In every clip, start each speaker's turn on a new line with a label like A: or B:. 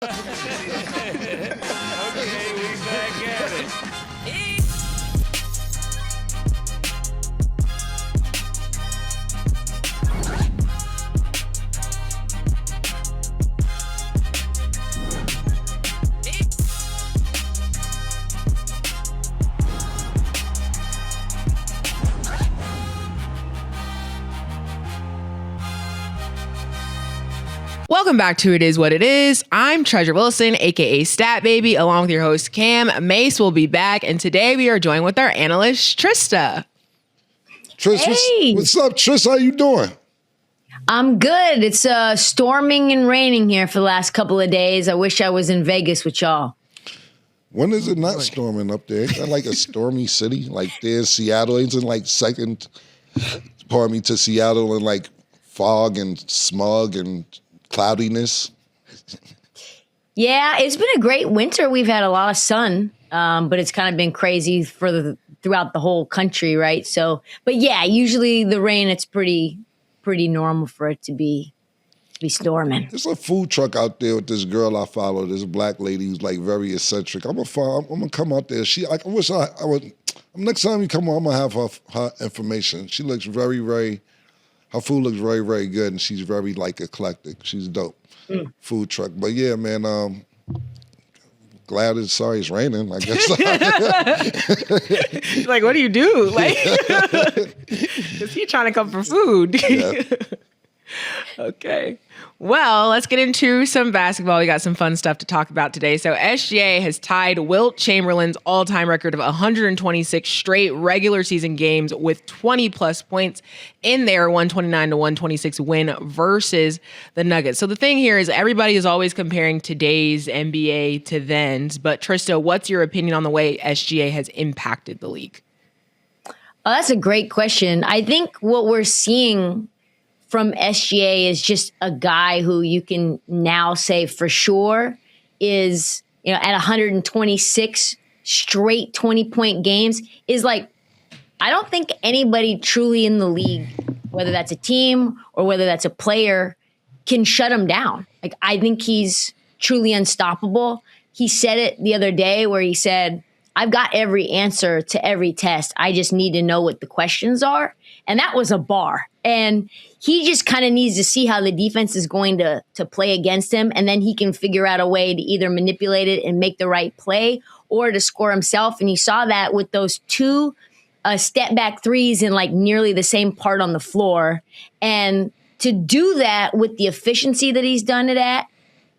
A: Okay, we back at it.
B: Welcome back to It Is What It Is. I'm Treasure Wilson, aka Stat Baby, along with your host Cam. Mase will be back, and today we are joined with our analyst Trysta.
C: Hey.
D: What's up, Tris? How you doing?
C: I'm good. It's storming and raining here for the last couple of days. I wish I was in Vegas with y'all.
D: When is it not storming up there? Is that like a stormy city? Like there's Seattle, it's in like second, to Seattle in like fog and smog and cloudiness.
C: Yeah, it's been a great winter. We've had a lot of sun, but it's kind of been crazy throughout the whole country, right? So, but yeah, usually the rain, it's pretty normal for it to be storming.
D: There's a food truck out there with this girl I follow, this black lady who's like very eccentric. I'm gonna come out there. I wish I would. Next time you come on, I'm gonna have her information. She looks very, very. Her food looks very, very good, and she's very like eclectic. She's dope. Food truck, but yeah, man. Sorry it's raining. I guess.
B: Like, what do you do? Like, is he trying to come for food?
D: Yeah.
B: Okay. Well, let's get into some basketball. We got some fun stuff to talk about today. So SGA has tied Wilt Chamberlain's all-time record of 126 straight regular season games with 20-plus points in their 129-126 win versus the Nuggets. So the thing here is everybody is always comparing today's NBA to then's. But Trysta, what's your opinion on the way SGA has impacted the league?
C: Oh, that's a great question. I think what we're seeing from SGA is just a guy who you can now say for sure is, at 126 straight 20-point games is like, I don't think anybody truly in the league, whether that's a team or whether that's a player, can shut him down. Like, I think he's truly unstoppable. He said it the other day where he said, I've got every answer to every test. I just need to know what the questions are. And that was a bar. And he just kind of needs to see how the defense is going to play against him. And then he can figure out a way to either manipulate it and make the right play or to score himself. And you saw that with those two step back threes in like nearly the same part on the floor. And to do that with the efficiency that he's done it at,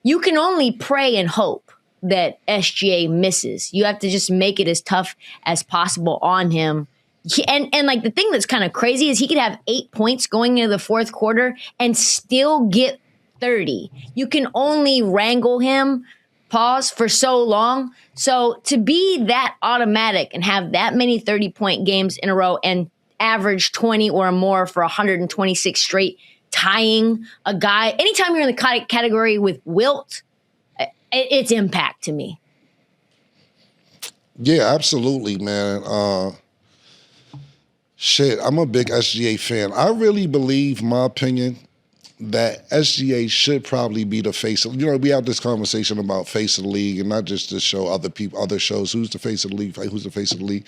C: you can only pray and hope that SGA misses. You have to just make it as tough as possible on him. And like the thing that's kind of crazy is he could have 8 points going into the fourth quarter and still get 30. You can only wrangle him, for so long. So to be that automatic and have that many 30-point games in a row and average 20 or more for 126 straight, tying a guy, anytime you're in the category with Wilt, it's impact to me.
D: Yeah, absolutely, man. I'm a big SGA fan. I really believe, my opinion, that SGA should probably be the face of, we have this conversation about face of the league and not just to show other shows who's the face of the league, who's the face of the league.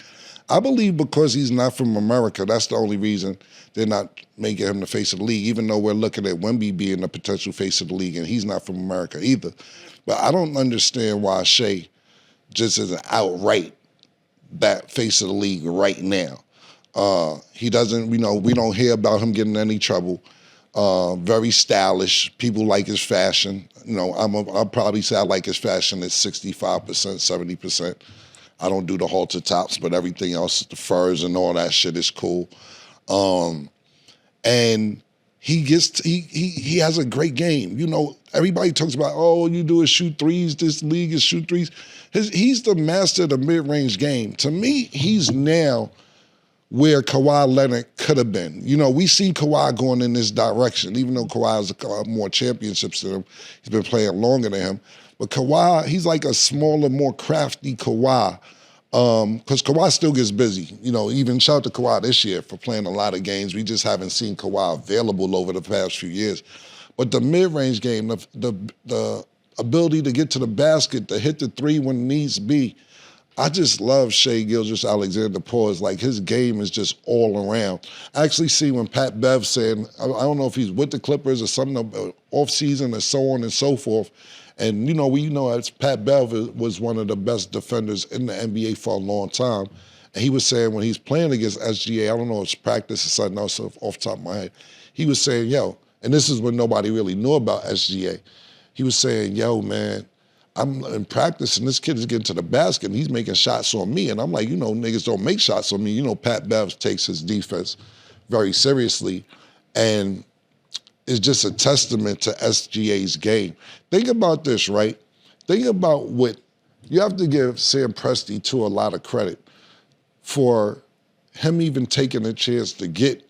D: I believe because he's not from America, that's the only reason they're not making him the face of the league, even though we're looking at Wemby being the potential face of the league, and he's not from America either. But I don't understand why Shea just isn't outright that face of the league right now. He doesn't, we don't hear about him getting in any trouble. Very stylish. People like his fashion. I'll probably say I like his fashion at 65%, 70%. I don't do the halter tops, but everything else, the furs and all that shit is cool. And he has a great game. Everybody talks about, all you do is shoot threes. This league is shoot threes. He's the master of the mid-range game. To me, he's now where Kawhi Leonard could have been. We see Kawhi going in this direction, even though Kawhi has more championships than him. He's been playing longer than him. But Kawhi, he's like a smaller, more crafty Kawhi. Because Kawhi still gets busy. Even shout out to Kawhi this year for playing a lot of games. We just haven't seen Kawhi available over the past few years. But the mid-range game, the ability to get to the basket, to hit the three when needs be. I just love Shai Gilgeous-Alexander-Paul. Like, his game is just all around. I actually see when Pat Bev said, I don't know if he's with the Clippers or something, off season and so on and so forth. And, we know as Pat Bev was one of the best defenders in the NBA for a long time. And he was saying when he's playing against SGA, I don't know if it's practice or something else off the top of my head, he was saying, and this is when nobody really knew about SGA. He was saying, man, I'm in practice and this kid is getting to the basket and he's making shots on me. And I'm like, niggas don't make shots on me. Pat Bev takes his defense very seriously. And it's just a testament to SGA's game. Think about this, right? Think about what, you have to give Sam Presti a lot of credit for him even taking a chance to get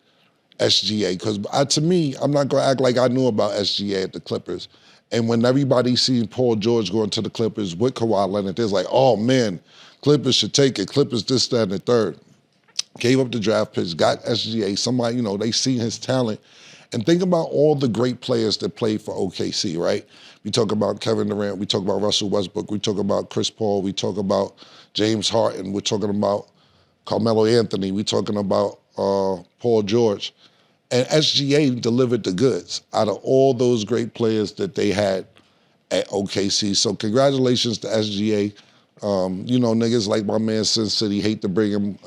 D: SGA. Because to me, I'm not going to act like I knew about SGA at the Clippers. And when everybody seen Paul George going to the Clippers with Kawhi Leonard, they're like, oh man, Clippers should take it. Clippers this, that, and the third. Gave up the draft picks, got SGA. Somebody, they seen his talent. And think about all the great players that played for OKC, right? We talk about Kevin Durant, we talk about Russell Westbrook, we talk about Chris Paul, we talk about James Harden, we're talking about Carmelo Anthony, we're talking about Paul George. And SGA delivered the goods out of all those great players that they had at OKC. So congratulations to SGA. Niggas like my man Sin City hate to bring him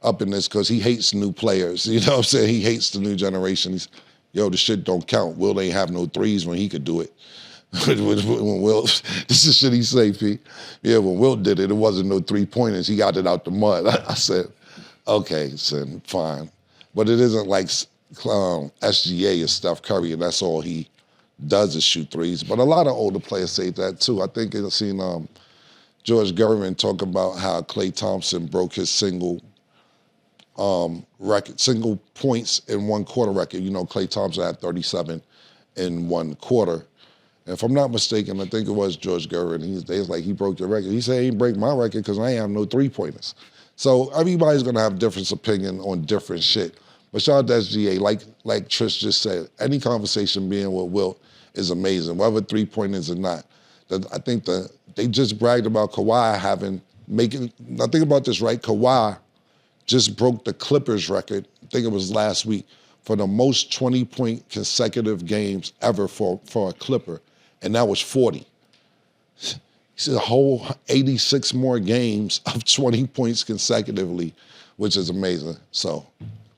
D: up in this because he hates new players. You know what I'm saying? He hates the new generation. He's, the shit don't count. Wilt ain't have no threes when he could do it. When Wilt, this is shit he say, Pete. Yeah, when Wilt did it, it wasn't no three-pointers. He got it out the mud. I said, okay, Sin, fine. But it isn't like SGA is Steph Curry, and that's all he does is shoot threes. But a lot of older players say that too. I think I've seen George Gervin talk about how Klay Thompson broke his single points in one quarter record. Klay Thompson had 37 in one quarter. And if I'm not mistaken, I think it was George Gervin. He's like, he broke the record. He said, he ain't break my record because I ain't have no three-pointers. So everybody's going to have different opinion on different shit. But shout out to SGA, like Trish just said, any conversation being with Wilt is amazing, whether three-pointers or not. I think they just bragged about Kawhi now think about this, right? Kawhi just broke the Clippers record, I think it was last week, for the most 20-point consecutive games ever for a Clipper, and that was 40. He's a whole 86 more games of 20 points consecutively, which is amazing. So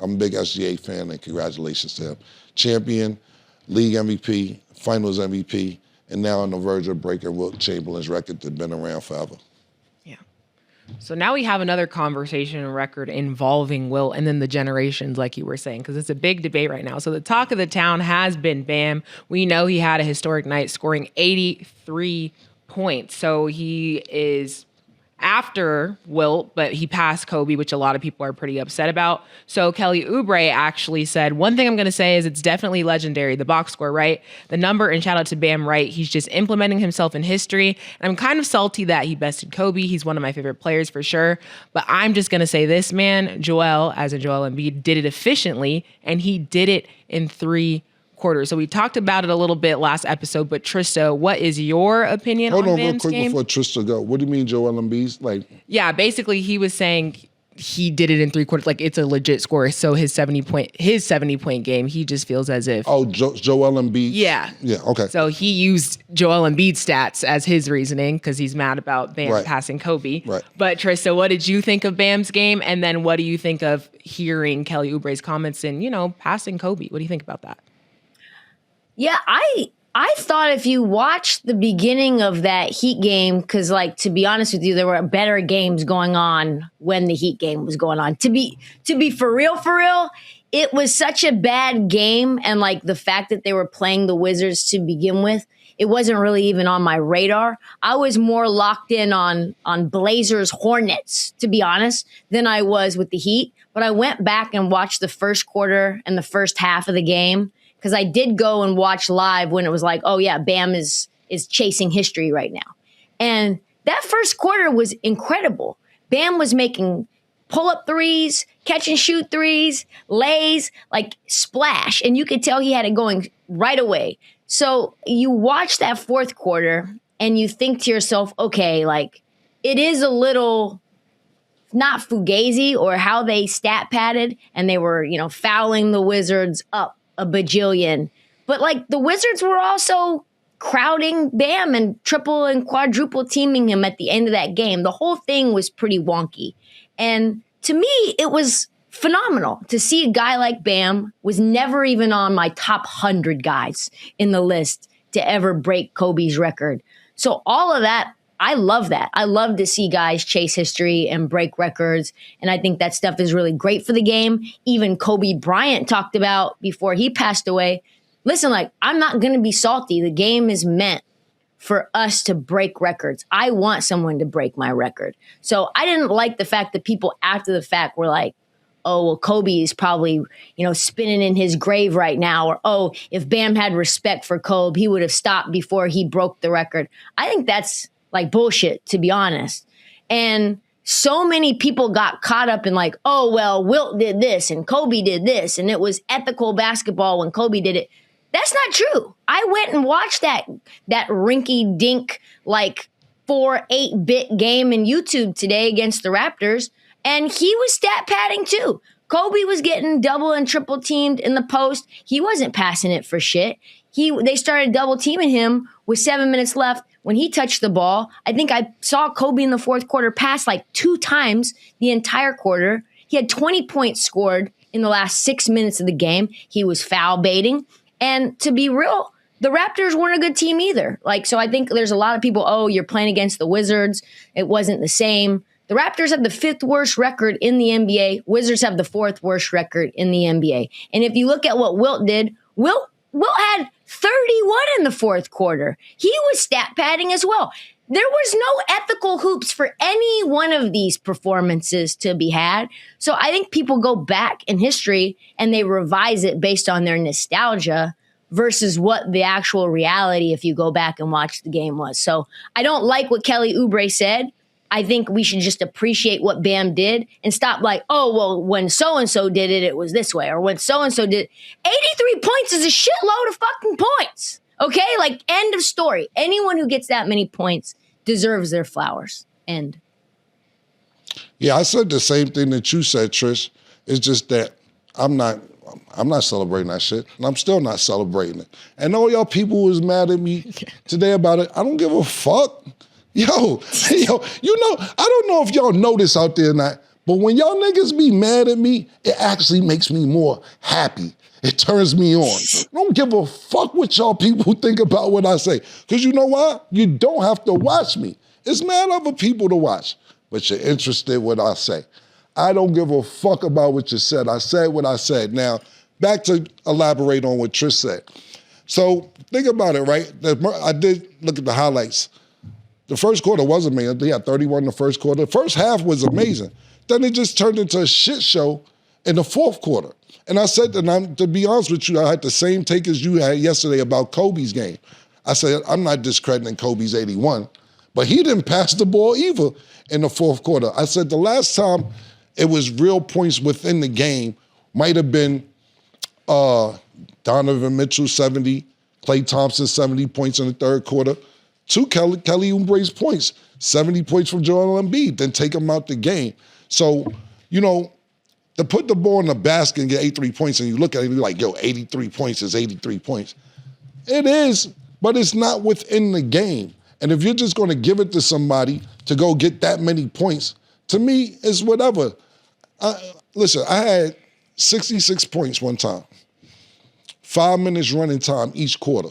D: I'm a big SGA fan, and congratulations to him. Champion, league MVP, finals MVP, and now on the verge of breaking Wilt Chamberlain's record that's been around forever.
B: Yeah. So now we have another conversation and record involving Wilt and then the generations, like you were saying, because it's a big debate right now. So the talk of the town has been Bam. We know he had a historic night scoring 83 points. So he is after Wilt, but he passed Kobe, which a lot of people are pretty upset about. So Kelly Oubre actually said, one thing I'm going to say is it's definitely legendary, the box score, right? The number, and shout out to Bam, right? He's just implementing himself in history. And I'm kind of salty that he bested Kobe. He's one of my favorite players for sure. But I'm just going to say this, man, Joel, as in Joel Embiid, did it efficiently, and he did it in 3 quarters. So we talked about it a little bit last episode, but Trysta, what is your opinion on Bam's game? Hold on real quick
D: before Trysta go. What do you mean Joel Embiid's
B: Yeah, basically he was saying he did it in 3 quarters, like it's a legit score. So his 70 point game, he just feels as if
D: Joel Embiid.
B: Yeah.
D: Okay.
B: So he used Joel Embiid's stats as his reasoning because he's mad about Bam passing Kobe.
D: Right.
B: But Trysta, what did you think of Bam's game? And then what do you think of hearing Kelly Oubre's comments and, passing Kobe? What do you think about that?
C: Yeah, I thought if you watched the beginning of that Heat game, because to be honest with you, there were better games going on when the Heat game was going on. To be for real, it was such a bad game, and the fact that they were playing the Wizards to begin with, it wasn't really even on my radar. I was more locked in on Blazers Hornets, to be honest, than I was with the Heat. But I went back and watched the first quarter and the first half of the game, because I did go and watch live when it was like, oh yeah, Bam is chasing history right now. And that first quarter was incredible. Bam was making pull up threes, catch and shoot threes, lays, like splash. And you could tell he had it going right away. So you watch that fourth quarter and you think to yourself, okay, like it is a little not fugazi or how they stat padded and they were, fouling the Wizards up a bajillion. But like the Wizards were also crowding Bam and triple and quadruple teaming him at the end of that game. The whole thing was pretty wonky. And to me, it was phenomenal to see a guy like Bam was never even on my top 100 guys in the list to ever break Kobe's record. So all of that, I love that. I love to see guys chase history and break records. And I think that stuff is really great for the game. Even Kobe Bryant talked about before he passed away. Listen, like, I'm not going to be salty. The game is meant for us to break records. I want someone to break my record. So I didn't like the fact that people after the fact were like, oh, well, Kobe is probably, spinning in his grave right now. Or, oh, if Bam had respect for Kobe, he would have stopped before he broke the record. I think that's like bullshit, to be honest. And so many people got caught up in like, oh, well, Wilt did this and Kobe did this. And it was ethical basketball when Kobe did it. That's not true. I went and watched that rinky dink, like 8-bit game in YouTube today against the Raptors. And he was stat padding too. Kobe was getting double and triple teamed in the post. He wasn't passing it for shit. They started double teaming him with 7 minutes left when he touched the ball. I think I saw Kobe in the fourth quarter pass like 2 times the entire quarter. He had 20 points scored in the last 6 minutes of the game. He was foul baiting. And to be real, the Raptors weren't a good team either. So I think there's a lot of people, oh, you're playing against the Wizards. It wasn't the same. The Raptors have the 5th worst record in the NBA. Wizards have the 4th worst record in the NBA. And if you look at what Wilt did, Wilt had 31 in the fourth quarter. He was stat padding as well. There was no ethical hoops for any one of these performances to be had. So I think people go back in history and they revise it based on their nostalgia versus what the actual reality, if you go back and watch the game, was. So I don't like what Kelly Oubre said. I think we should just appreciate what Bam did and stop like, oh, well, when so-and-so did it, it was this way. Or when so-and-so did 83 points is a shitload of fucking points. Okay? Like, end of story. Anyone who gets that many points deserves their flowers. End.
D: Yeah, I said the same thing that you said, Trish. It's just that I'm not celebrating that shit. And I'm still not celebrating it. And all y'all people was mad at me today about it. I don't give a fuck. Yo, I don't know if y'all know this out there or not, but when y'all niggas be mad at me, it actually makes me more happy. It turns me on. I don't give a fuck what y'all people think about what I say. Because you know why? You don't have to watch me. It's mad other people to watch, but you're interested in what I say. I don't give a fuck about what you said. I said what I said. Now, back to elaborate on what Trish said. So think about it, right? I did look at the highlights. The first quarter was amazing. They had 31 in the first quarter. The first half was amazing. Then it just turned into a shit show in the fourth quarter. And I said, to be honest with you, I had the same take as you had yesterday about Kobe's game. I said, I'm not discrediting Kobe's 81, but he didn't pass the ball either in the fourth quarter. I said the last time it was real points within the game might have been Donovan Mitchell, 70, Klay Thompson, 70 points in the third quarter. 2 Kelly Oubre's points, 70 points from Joel Embiid, then take him out the game. So, to put the ball in the basket and get 83 points and you look at it and you're like, yo, 83 points is 83 points. It is, but it's not within the game. And if you're just going to give it to somebody to go get that many points, to me, it's whatever. Listen, I had 66 points one time, 5 minutes running time each quarter.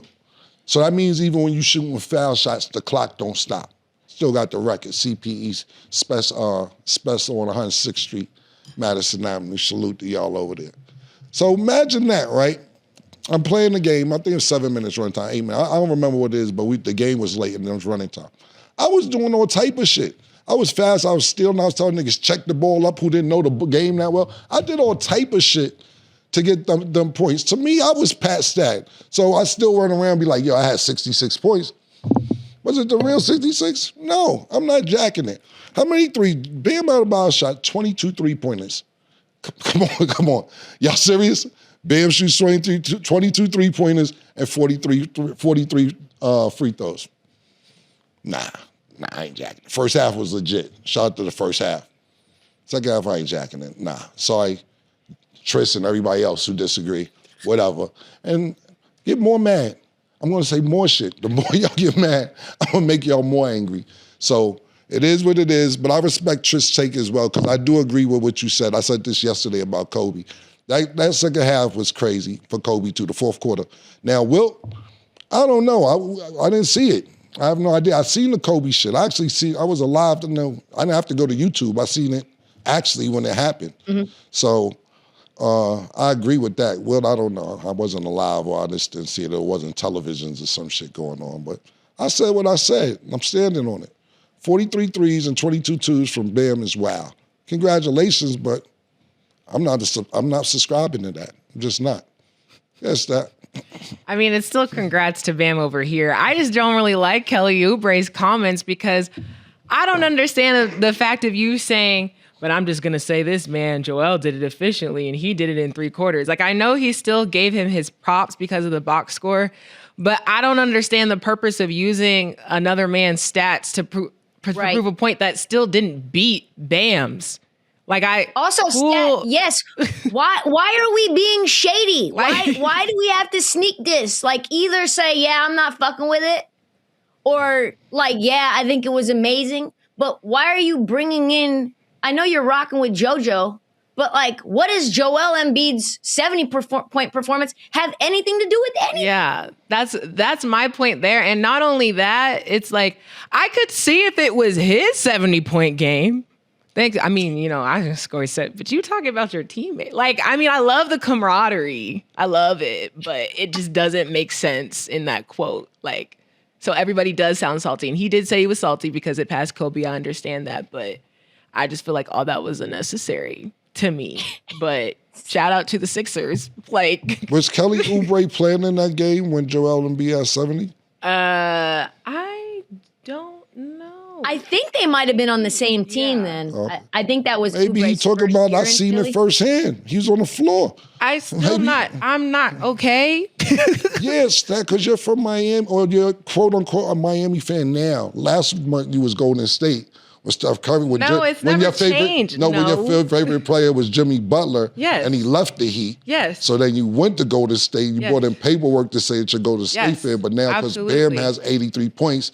D: So that means even when you shooting with foul shots, the clock don't stop. Still got the record, CPE's special on 106th Street, Madison Avenue. Salute to y'all over there. So imagine that, right? I'm playing the game. I think it's 7 minutes running time, 8 minutes. I don't remember what it is, but the game was late and it was running time. I was doing all type of shit. I was fast. I was stealing. I was telling niggas check the ball up who didn't know the game that well. I did all type of shit to get them points. To me, I was Pat Stagg. So I still run around and be like, yo, I had 66 points. Was it the real 66? No, I'm not jacking it. How many Bam Adebayo shot 22 3-pointers. Come on. Y'all serious? Bam shoots 22 3-pointers and 43 free throws. Nah, I ain't jacking it. First half was legit. Shout out to the first half. Second half, I ain't jacking it. Nah, sorry, Trysta and everybody else who disagree. Whatever. And get more mad. I'm going to say more shit. The more y'all get mad, I'm going to make y'all more angry. So it is what it is, but I respect Trysta's take as well because I do agree with what you said. I said this yesterday about Kobe. That second half was crazy for Kobe too, the fourth quarter. Now, Wilt, I don't know. I didn't see it. I have no idea. I seen the Kobe shit. I was alive to know. I didn't have to go to YouTube. I seen it actually when it happened. Mm-hmm. So I agree with that. Wilt, I don't know. I wasn't alive or I just didn't see it. There wasn't televisions or some shit going on. But I said what I said. I'm standing on it. 43 threes and 22 twos from Bam is wow. Congratulations, but I'm not subscribing to that. I'm just not. That's that.
B: I mean, it's still congrats to Bam over here. I just don't really like Kelly Oubre's comments because I don't understand the fact of you saying, but I'm just going to say this, man, Joel did it efficiently and he did it in 3 quarters. Like, I know he still gave him his props because of the box score, but I don't understand the purpose of using another man's stats to prove a point that still didn't beat Bam's. Like
C: yes. Why are we being shady? Why do we have to sneak this? Like, either say, yeah, I'm not fucking with it, or like, yeah, I think it was amazing. But why are you bringing in? I know you're rocking with JoJo, but like, what does Joel Embiid's 70-point performance have anything to do with anything? Yeah,
B: that's my point there. And not only that, it's like I could see if it was his 70-point game. Thanks. I mean, you know, I just score set, but you talking about your teammate. Like, I mean, I love the camaraderie. I love it, but it just doesn't make sense in that quote. Like, so everybody does sound salty. And he did say he was salty because it passed Kobe. I understand that, but I just feel like all that was unnecessary to me. But shout out to the Sixers. Like,
D: was Kelly Oubre playing in that game when Joel Embiid had 70?
B: I don't know.
C: I think they might have been on the same team then. I think that was
D: maybe he talking about. I seen it firsthand. He was on the floor.
B: I'm not okay.
D: Yes, that because you're from Miami or you're quote unquote a Miami fan now. Last month you was Golden State with Steph Curry.
B: It's never changed.
D: When your favorite player was Jimmy Butler.
B: Yes.
D: And he left the Heat.
B: Yes.
D: So then you went to Golden State. You brought in paperwork to say it's your Golden State fan, but now because Bam has 83 points.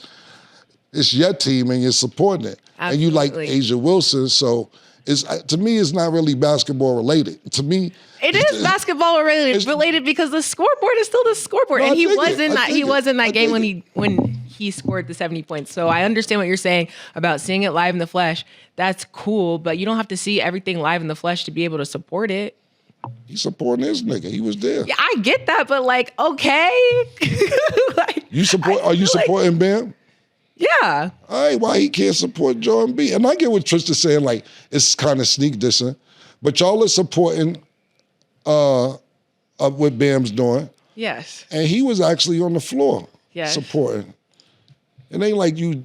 D: It's your team and you're supporting it. Absolutely. And you like Asia Wilson, so to me, it's not really basketball related. To me,
B: it is basketball related because the scoreboard is still the scoreboard, and he was in that game when he scored the 70 points. So I understand what you're saying about seeing it live in the flesh. That's cool, but you don't have to see everything live in the flesh to be able to support it.
D: He's supporting his nigga. He was there.
B: Yeah, I get that, but like, okay,
D: are you supporting Bam?
B: Yeah.
D: All right, why he can't support Joel Embiid? And I get what Trysta's saying, like, it's kind of sneak dissing, but y'all are supporting what Bam's doing.
B: Yes.
D: And he was actually on the floor
B: supporting.
D: It ain't like you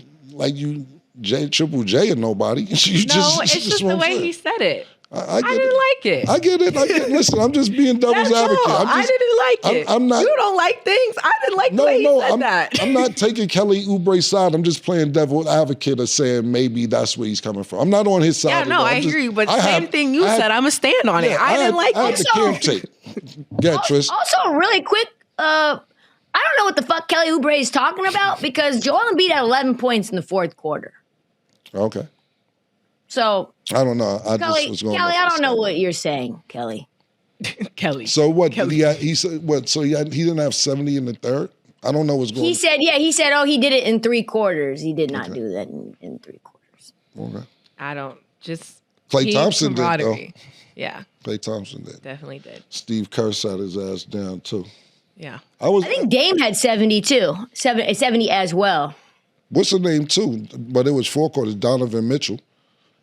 D: Triple J or nobody.
B: It's just the way he said it. I didn't like it.
D: I get it. Listen, I'm just being devil's advocate.
B: I didn't like it.
D: I'm not.
B: You don't like things. I didn't like the way he said that.
D: I'm not taking Kelly Oubre's side. I'm just playing devil's advocate of saying maybe that's where he's coming from. I'm not on his side.
B: Yeah, no, I hear you. But same thing you said. I'm going to stand on it. I didn't like it.
D: I had the camp tape. Get Tryst.
C: Also, really quick, I don't know what the fuck Kelly Oubre is talking about because Joel Embiid had 11 points in the fourth quarter.
D: Okay.
C: So
D: I don't know.
C: Kelly, I don't know what you're saying, Kelly.
B: Kelly.
D: So what?
B: Kelly.
D: He said what? So he didn't have 70 in the third. I don't know what's going on.
C: He said, oh, he did it in 3 quarters. He did not do that in 3 quarters.
D: Okay.
B: I don't just.
D: Klay Thompson did though.
B: Yeah.
D: Klay Thompson did.
B: Definitely did.
D: Steve Kerr sat his ass down too.
B: Yeah.
C: I think Dame had 70 too. 70 as well.
D: What's the name too? But it was 4 quarters. Donovan Mitchell.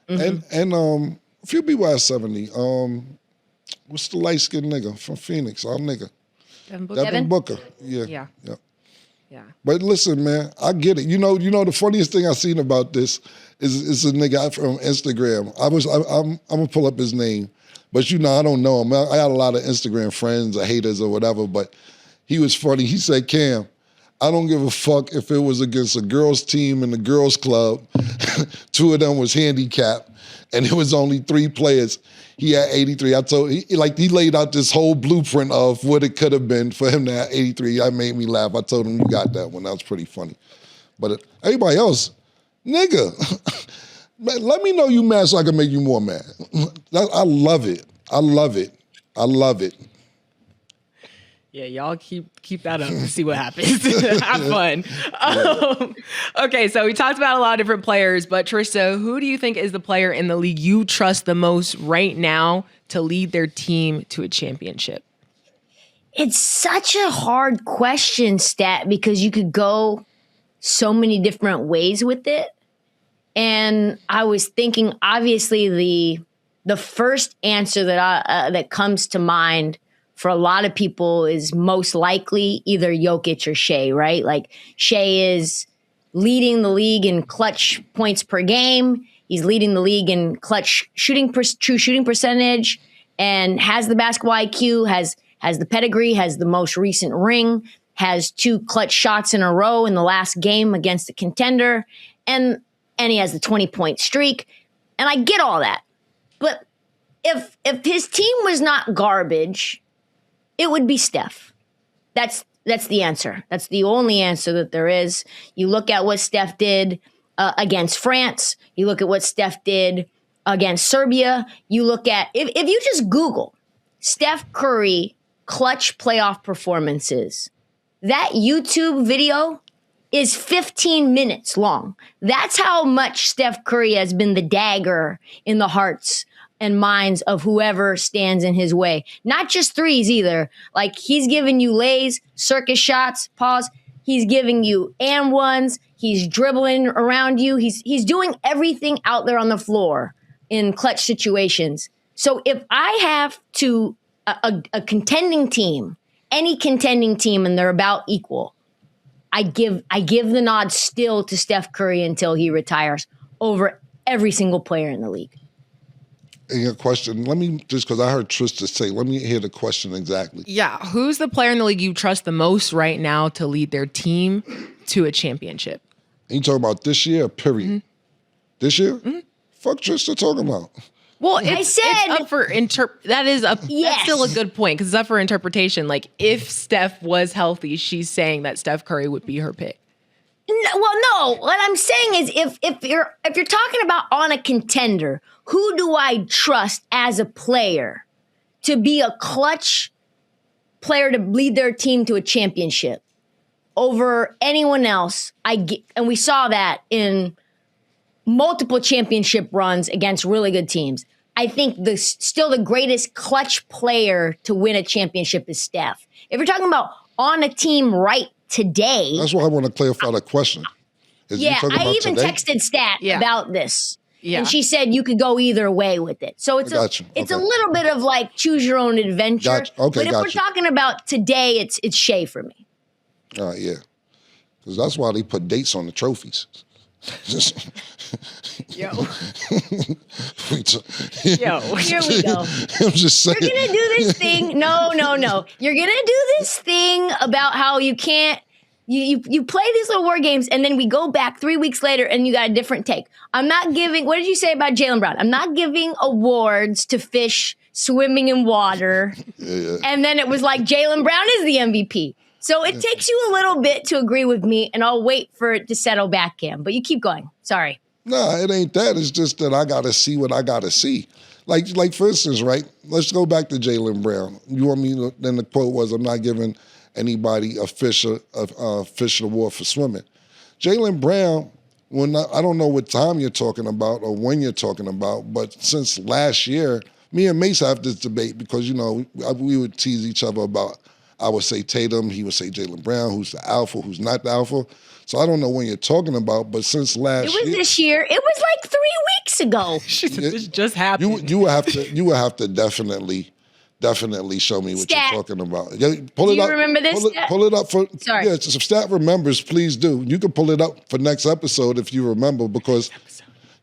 D: Mm-hmm. And a few people had 70. What's the light-skinned nigga from Phoenix? Our nigga.
B: Devin Booker.
D: Devin Booker. Yeah.
B: Yeah.
D: But listen, man, I get it. You know, the funniest thing I seen about this is a nigga from Instagram. I'm gonna pull up his name, but I don't know him. I got a lot of Instagram friends or haters or whatever, but he was funny. He said, Cam, I don't give a fuck if it was against a girls team in the girls club. 2 of them was handicapped, and it was only 3 players. He had 83. He laid out this whole blueprint of what it could have been for him to have 83. That made me laugh. I told him, you got that one. That was pretty funny. But everybody else, nigga, man, let me know you mad so I can make you more mad. I love it. I love it. I love it.
B: Yeah, y'all keep that up and see what happens. Have fun. Okay, so we talked about a lot of different players, but Trysta, who do you think is the player in the league you trust the most right now to lead their team to a championship?
C: It's such a hard question, Stat, because you could go so many different ways with it. And I was thinking, obviously, the first answer that comes to mind for a lot of people is most likely either Jokic or Shea, right? Like Shea is leading the league in clutch points per game. He's leading the league in clutch true shooting percentage, and has the basketball IQ, has the pedigree, has the most recent ring, has 2 clutch shots in a row in the last game against the contender, and he has the 20-point streak. And I get all that. But if his team was not garbage, it would be Steph. That's the answer. That's the only answer that there is. You look at what Steph did against France. You look at what Steph did against Serbia. You look at, if you just Google Steph Curry clutch playoff performances, that YouTube video is 15 minutes long. That's how much Steph Curry has been the dagger in the hearts and minds of whoever stands in his way. Not just threes either. Like, he's giving you lays, circus shots, pause. He's giving you and ones. He's dribbling around you. He's doing everything out there on the floor in clutch situations. So if I have to, a contending team, any contending team, and they're about equal, I give the nod still to Steph Curry until he retires over every single player in the league.
D: And your question, let me, just because I heard Trysta say, let me hear the question exactly.
B: Yeah, who's the player in the league you trust the most right now to lead their team to a championship?
D: And you talking about this year, period?
B: Mm-hmm.
D: This year? Mm-hmm. Fuck Trysta talking about.
B: Well,
C: it's
B: up for that's still a good point because it's up for interpretation. Like, if Steph was healthy, she's saying that Steph Curry would be her pick.
C: No. What I'm saying is, if you're talking about on a contender, who do I trust as a player to be a clutch player to lead their team to a championship over anyone else? And we saw that in multiple championship runs against really good teams. I think still the greatest clutch player to win a championship is Steph. If you're talking about on a team right today.
D: That's why I want to clarify the question.
C: I even texted Stat about this. Yeah. And she said you could go either way with it. So it's a little bit of like choose your own adventure.
D: Gotcha. Okay,
C: but if we're talking about today, it's Shea for me.
D: Yeah. Because that's why they put dates on the trophies.
C: Yo.
D: Here
C: we go.
D: I'm just saying.
C: You're going to do this thing. No. You're going to do this thing about how you can't, you play these little war games and then we go back 3 weeks later and you got a different take. I'm not giving, what did you say about Jaylen Brown? I'm not giving awards to fish swimming in water. Yeah. And then it was like Jaylen Brown is the MVP. So it takes you a little bit to agree with me, and I'll wait for it to settle back, Cam. But you keep going. Sorry.
D: No, it ain't that. It's just that I got to see what I got to see. Like for instance, right? Let's go back to Jaylen Brown. You want me to, then the quote was, I'm not giving anybody a fish award for swimming. Jaylen Brown, I don't know what time you're talking about or when you're talking about, but since last year, me and Mase have this debate because, we would tease each other about, I would say Tatum, he would say Jaylen Brown, who's the alpha, who's not the alpha. So I don't know when you're talking about, but since last year.
C: It was this year. It was like 3 weeks ago.
B: This just happened.
D: You would have to definitely show me what
C: Stat.
D: you're talking about. Yeah, pull
C: Do
D: it
C: you
D: up.
C: remember this
D: Pull
C: stat?
D: pull it up for.
C: Sorry.
D: Yeah, if Stat remembers, please do. You can pull it up for next episode if you remember, because.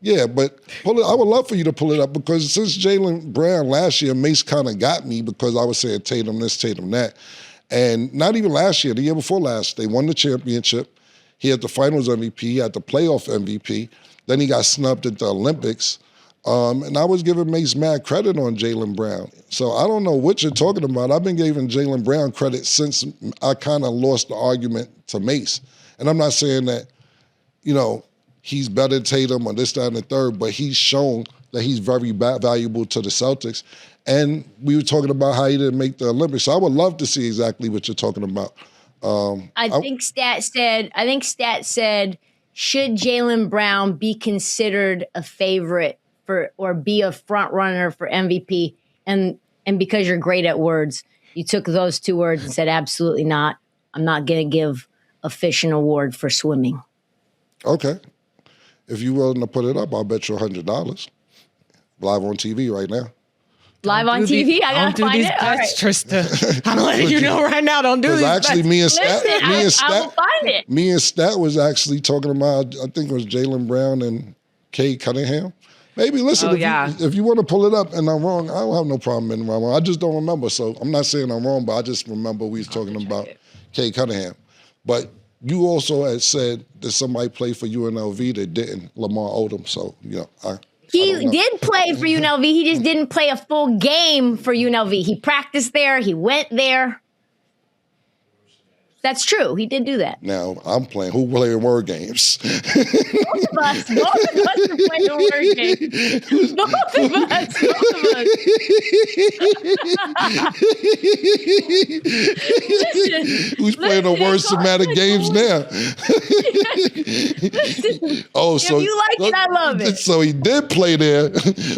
D: Yeah, but pull it. I would love for you to pull it up, because since Jaylen Brown last year, Mase kind of got me because I was saying Tatum this, Tatum that. And not even last year, the year before last, they won the championship. He had the finals MVP, he had the playoff MVP. Then he got snubbed at the Olympics. And I was giving Mase mad credit on Jaylen Brown. So I don't know what you're talking about. I've been giving Jaylen Brown credit since I kind of lost the argument to Mase. And I'm not saying that, he's better than Tatum or this, that, and the third, but he's shown that he's very valuable to the Celtics. And we were talking about how he didn't make the Olympics. So I would love to see exactly what you're talking about.
C: I think Stat said, should Jaylen Brown be considered a favorite or be a front runner for MVP? And because you're great at words, you took those two words and said, absolutely not. I'm not going to give a fish an award for swimming.
D: Okay. If you're willing to put it up, I'll bet you $100. Live on TV right now.
C: Live on TV? I got to find it? All right.
B: Trista. I'm letting you know right now, don't do these
D: Because actually,
B: bets.
C: I will find it.
D: Me and Stat was actually talking about, I think it was Jaylen Brown and Kay Cunningham. Maybe listen, if you want to pull it up and I'm wrong, I don't have no problem in wrong. I just don't remember. So I'm not saying I'm wrong, but I just remember we was talking about Kay Cunningham. But you also had said that somebody played for UNLV that didn't, Lamar Odom. So,
C: He did play for UNLV. He just didn't play a full game for UNLV. He practiced there. He went there. That's true. He did do that.
D: Now, I'm playing. Who playing word games?
C: Both of us are playing word games. Both of us.
D: Who's playing the word somatic games now? So
C: if you like it, I love it.
D: So he did play there,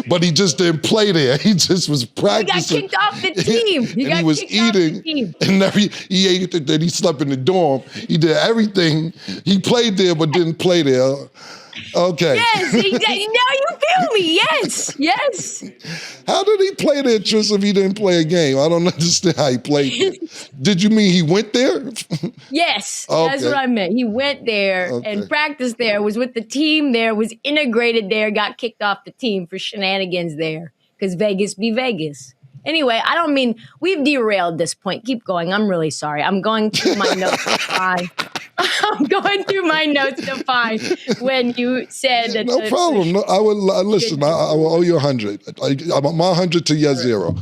D: but he just didn't play there. He just was practicing.
C: He got kicked off the team.
D: He was eating, and he ate it. Then he slept in the dorm. He did everything. He played there, but didn't play there. Okay.
C: Yes. Now you feel me. Yes.
D: How did he play there, Trysta, if he didn't play a game? I don't understand how he played there. Did you mean he went there?
C: Yes.
D: Okay.
C: That's what I meant. He went there and practiced there, was with the team there, was integrated there, got kicked off the team for shenanigans there because Vegas be Vegas. Anyway, I don't mean we've derailed this point. Keep going. I'm really sorry. I'm going through my notes to find. I'm going through my notes to find when you said that.
D: No problem. No, I will listen. I will owe you 100. I'm my 100 to your 0.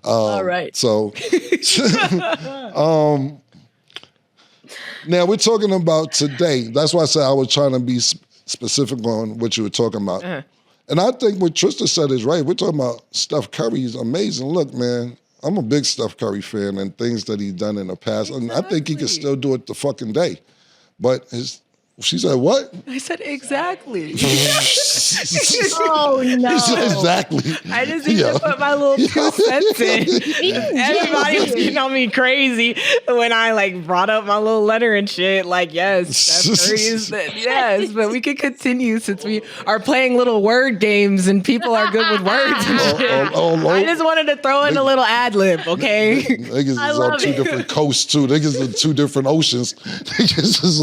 C: All right.
D: So, now we're talking about today. That's why I said I was trying to be specific on what you were talking about. Uh-huh. And I think what Trysta said is right. We're talking about Steph Curry is amazing. Look, man, I'm a big Steph Curry fan and things that he's done in the past. And I think he can still do it the fucking day. But she said, what?
B: I said, exactly.
C: Oh, no.
D: Exactly.
B: I just need to put my little 2 cents in. Everybody was getting on me crazy when I brought up my little letter and shit. Yes, Steph Curry is yes, but we could continue since we are playing little word games and people are good with words and shit. I just wanted to throw in a little ad lib, okay?
D: Niggas is on 2 different coasts too. Niggas are 2 different oceans. Niggas is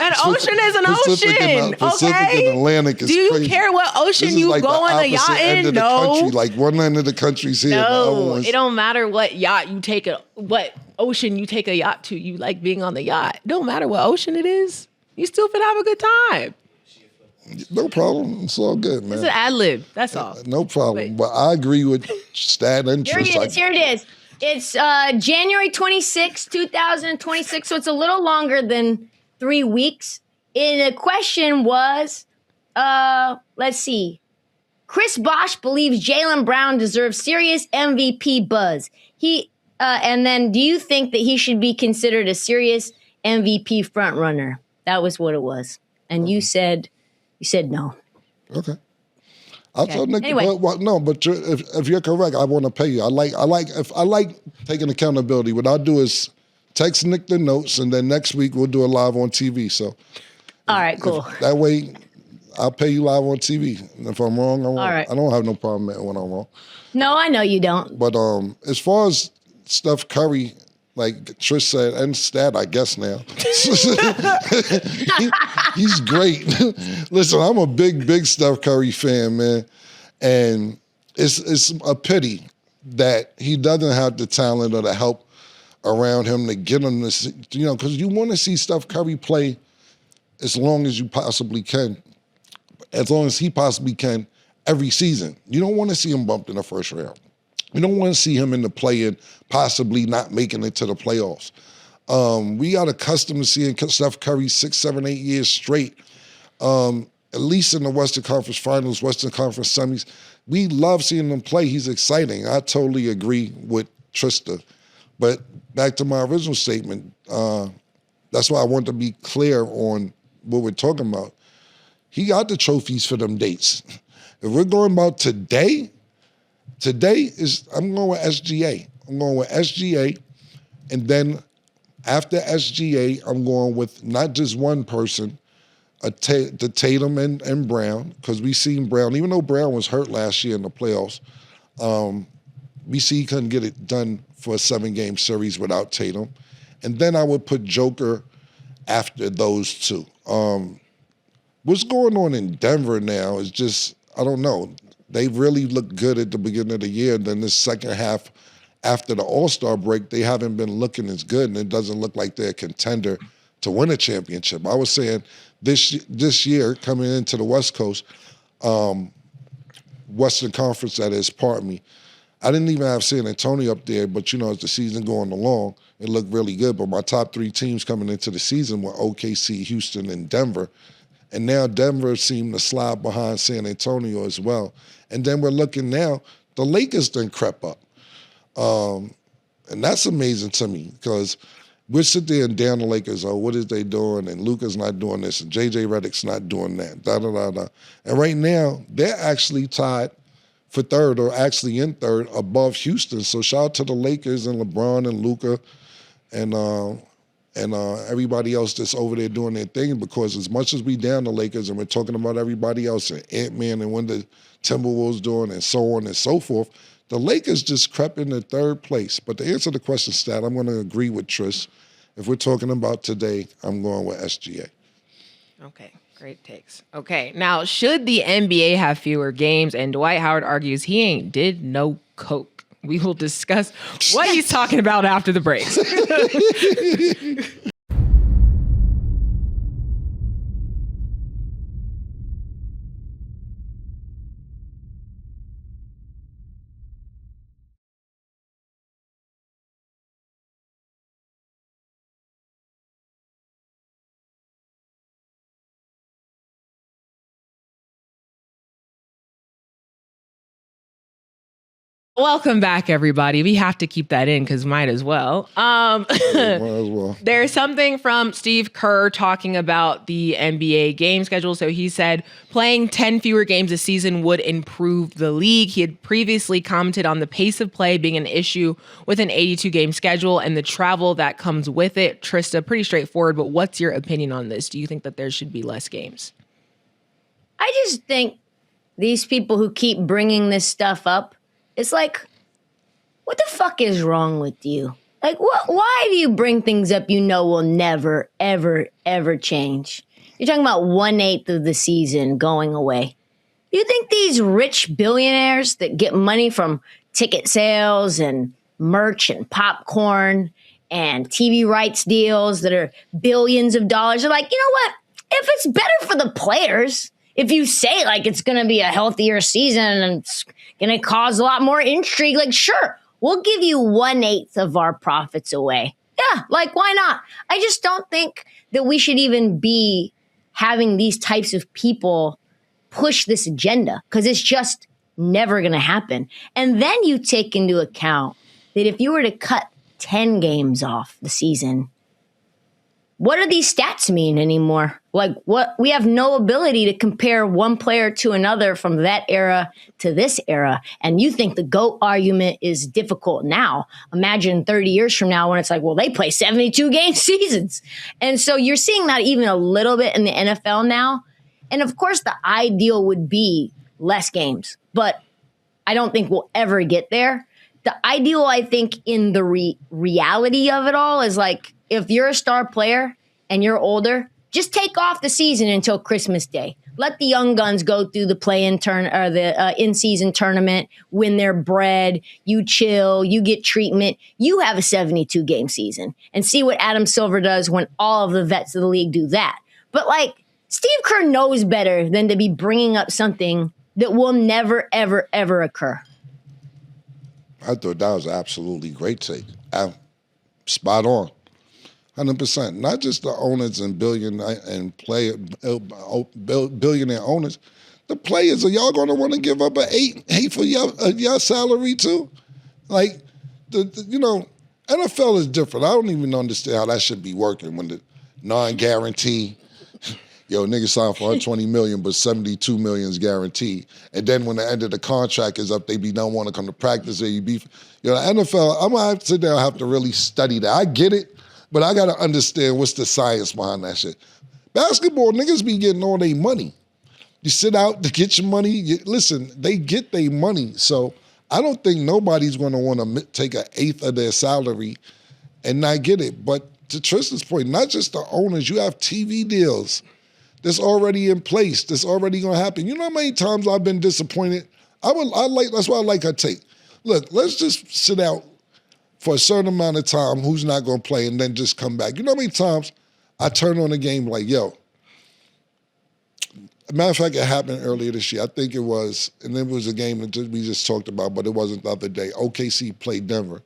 B: an ocean is an ocean,
D: Pacific
B: okay?
D: and Atlantic is
B: Do you
D: crazy.
B: care what ocean you go on a yacht in? No.
D: One end of the country's here.
B: No, it don't matter what yacht you take, what ocean you take a yacht to. You like being on the yacht. It don't matter what ocean it is. You still fit have a good time.
D: No problem. It's all good, man.
B: It's an ad lib. That's all.
D: No problem. But I agree with Stat and Trysta.
C: Here it is. It's January 26, 2026, so it's a little longer than 3 weeks. And the question was, let's see. Chris Bosh believes Jaylen Brown deserves serious MVP buzz. And then do you think that he should be considered a serious MVP frontrunner? That was what it was. And you said no.
D: Okay. I'll tell Nick.
C: Anyway.
D: But if you're correct, I want to pay you. I like taking accountability. What I'll do is text Nick the notes, and then next week we'll do it live on TV. So,
C: all right, cool.
D: That way, I'll pay you live on TV. And if I'm wrong, I'm wrong.
C: All right.
D: I don't have no problem when I'm wrong.
C: No, I know you don't.
D: But as far as Steph Curry, like Trish said, and Stat, I guess now, he's great. Listen, I'm a big Steph Curry fan, man. And it's a pity that he doesn't have the talent or the help around him to get him to, because you want to see Steph Curry play as long as you possibly can, as long as he possibly can every season. You don't want to see him bumped in the first round. You don't want to see him in the play-in, possibly not making it to the playoffs. We got accustomed to seeing Steph Curry 6, 7, 8 years straight, at least in the Western Conference Finals, Western Conference semis. We love seeing him play. He's exciting. I totally agree with Trysta. But back to my original statement, that's why I want to be clear on what we're talking about. He got the trophies for them dates. If we're going about today I'm going with SGA. I'm going with SGA, and then after SGA, I'm going with not just one person, the Tatum and Brown, because we seen Brown, even though Brown was hurt last year in the playoffs, we see he couldn't get it done for a 7-game series without Tatum. And then I would put Joker after those two. What's going on in Denver now is just, I don't know. They really looked good at the beginning of the year. Then this second half, after the All-Star break, they haven't been looking as good, and it doesn't look like they're a contender to win a championship. I was saying this year, coming into the West Coast, Western Conference, that is, pardon me, I didn't even have San Antonio up there, but, as the season going along, it looked really good. But my top 3 teams coming into the season were OKC, Houston, and Denver. And now Denver seemed to slide behind San Antonio as well. And then we're looking now, the Lakers done crept up. And that's amazing to me, because we'll sit there and down the Lakers, what is they doing? And Luka's not doing this, and JJ Redick's not doing that, da-da-da-da. And right now, they're actually tied for third, or actually in third, above Houston. So shout out to the Lakers and LeBron and Luka and everybody else that's over there doing their thing, because as much as we down the Lakers and we're talking about everybody else, and Ant-Man and when the Timberwolves doing and so on and so forth, the Lakers just crept into third place. But to answer the question, Stat, I'm going to agree with Trish. If we're talking about today, I'm going with SGA.
B: Okay, great takes. Okay, now, should the NBA have fewer games? And Dwight Howard argues he ain't did no coke. We will discuss what he's talking about after the break. Welcome back, everybody. We have to keep that in because might as well.
D: Might as well.
B: There's something from Steve Kerr talking about the NBA game schedule. So he said playing 10 fewer games a season would improve the league. He had previously commented on the pace of play being an issue with an 82-game schedule and the travel that comes with it. Trysta, pretty straightforward, but what's your opinion on this? Do you think that there should be less games?
C: I just think these people who keep bringing this stuff up, it's like, what the fuck is wrong with you? Like, why do you bring things up you know will never, ever, ever change? You're talking about 1/8 of the season going away. You think these rich billionaires that get money from ticket sales and merch and popcorn and TV rights deals that are billions of dollars are like, you know what? If it's better for the players, if you say like it's going to be a healthier season and it's going to cause a lot more intrigue, like, sure, we'll give you 1/8 of our profits away. Yeah, like, why not? I just don't think that we should even be having these types of people push this agenda, because it's just never going to happen. And then you take into account that if you were to cut 10 games off the season, what do these stats mean anymore? Like, what? We have no ability to compare one player to another from that era to this era. And you think the GOAT argument is difficult now. Imagine 30 years from now when it's like, well, they play 72-game seasons. And so you're seeing that even a little bit in the NFL now. And of course, the ideal would be less games, but I don't think we'll ever get there. The ideal, I think, in the reality of it all is like, if you're a star player and you're older, just take off the season until Christmas Day. Let the young guns go through the play-in turn or the in-season tournament, win their bread. You chill, you get treatment. You have a 72-game season, and see what Adam Silver does when all of the vets of the league do that. But like, Steve Kerr knows better than to be bringing up something that will never, ever, ever occur.
D: I thought that was an absolutely great take. Spot on. 100%. Not just the owners and billionaire owners. The players, are y'all going to want to give up an eight for your salary too? Like, NFL is different. I don't even understand how that should be working when the non-guarantee. Niggas signed for $120 million, but $72 million is guaranteed. And then when the end of the contract is up, they don't want to come to practice. The NFL, I'm going to have to sit there and have to really study that. I get it, but I got to understand what's the science behind that shit. Basketball, niggas be getting all their money. You sit out to get your money. Listen, they get their money. So I don't think nobody's going to want to take an eighth of their salary and not get it. But to Trista's point, not just the owners, you have TV deals that's already in place, that's already gonna happen. You know how many times I've been disappointed? That's why I like her take. Look, let's just sit out for a certain amount of time, who's not gonna play, and then just come back. You know how many times I turn on the game like, yo. Matter of fact, it happened earlier this year. I think it was, and it was a game that we just talked about, but it wasn't the other day. OKC played Denver.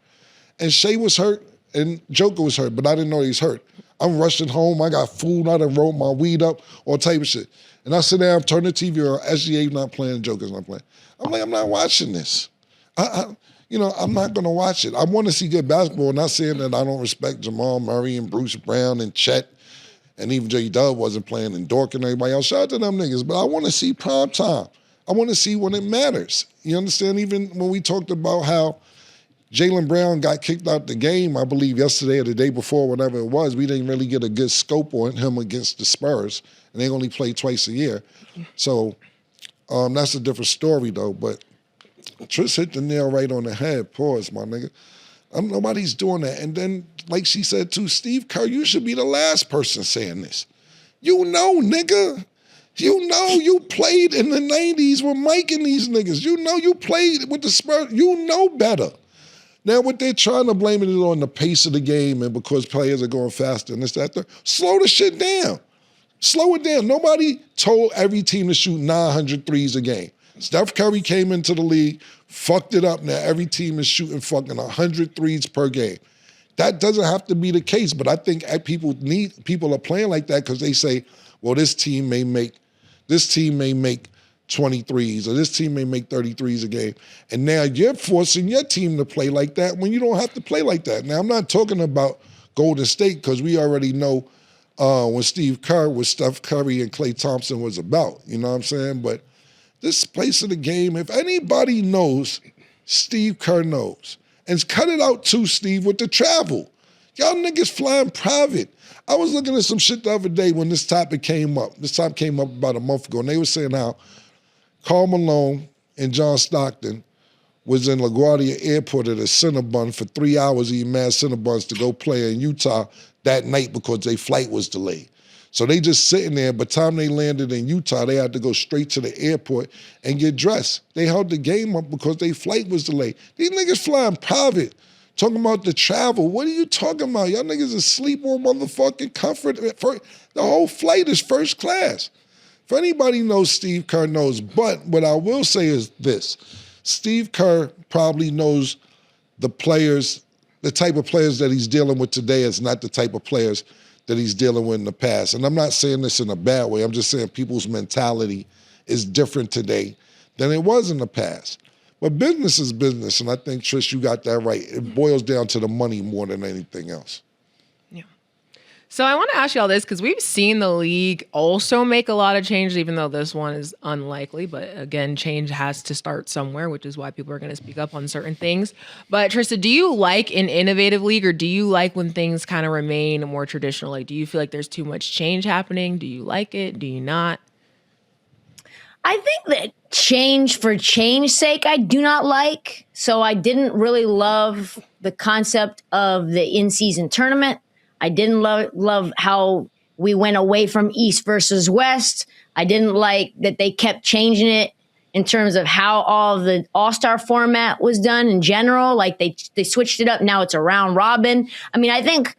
D: And Shea was hurt, and Joker was hurt, but I didn't know he was hurt. I'm rushing home. I got food. I done rolled my weed up, all type of shit. And I sit down, turn the TV on. SGA not playing, Joker's not playing. I'm like, I'm not watching this. I'm not going to watch it. I want to see good basketball. Not saying that I don't respect Jamal Murray and Bruce Brown and Chet, and even J. Dub wasn't playing, and Dork and everybody else. Shout out to them niggas. But I want to see prime time. I want to see when it matters. You understand? Even when we talked about how Jaylen Brown got kicked out the game, I believe yesterday or the day before, whatever it was, we didn't really get a good scope on him against the Spurs, and they only play twice a year. So that's a different story, though. But Trish hit the nail right on the head. Pause, my nigga. Nobody's doing that. And then, like she said, too, Steve Kerr, you should be the last person saying this. You know, nigga. You know you played in the 90s with Mike and these niggas. You know you played with the Spurs. You know better. Now, what they're trying to blame it on the pace of the game and because players are going faster and this, that, slow the shit down. Slow it down. Nobody told every team to shoot 900 threes a game. Steph Curry came into the league, fucked it up. Now every team is shooting fucking 100 threes per game. That doesn't have to be the case, but I think people are playing like that because they say, well, this team may make 23s, or this team may make 33s a game. And now you're forcing your team to play like that when you don't have to play like that. Now, I'm not talking about Golden State because we already know when Steve Kerr was Steph Curry and Klay Thompson was about. You know what I'm saying? But this place of the game, if anybody knows, Steve Kerr knows. And cut it out too, Steve, with the travel. Y'all niggas flying private. I was looking at some shit the other day when this topic came up. This topic came up about a month ago, and they were saying how Karl Malone and John Stockton was in LaGuardia Airport at a Cinnabon for 3 hours eating mad Cinnabons to go play in Utah that night because their flight was delayed. So they just sitting there. By the time they landed in Utah, they had to go straight to the airport and get dressed. They held the game up because their flight was delayed. These niggas flying private, talking about the travel. What are you talking about? Y'all niggas asleep on motherfucking comfort. The whole flight is first class. If anybody knows, Steve Kerr knows. But what I will say is this. Steve Kerr probably knows the players, the type of players that he's dealing with today is not the type of players that he's dealing with in the past. And I'm not saying this in a bad way. I'm just saying people's mentality is different today than it was in the past. But business is business, and I think, Trish, you got that right. It boils down to the money more than anything else.
B: Yeah. So I want to ask you all this because we've seen the league also make a lot of changes, even though this one is unlikely. But again, change has to start somewhere, which is why people are going to speak up on certain things. But Trysta, do you like an innovative league, or do you like when things kind of remain more traditional? Like, do you feel like there's too much change happening? Do you like it? Do you not?
C: I think that change for change's sake, I do not like. So I didn't really love the concept of the in-season tournament. I didn't love how we went away from East versus West. I didn't like that they kept changing it in terms of how all the All-Star format was done in general. Like they switched it up. Now it's a round robin. I mean, I think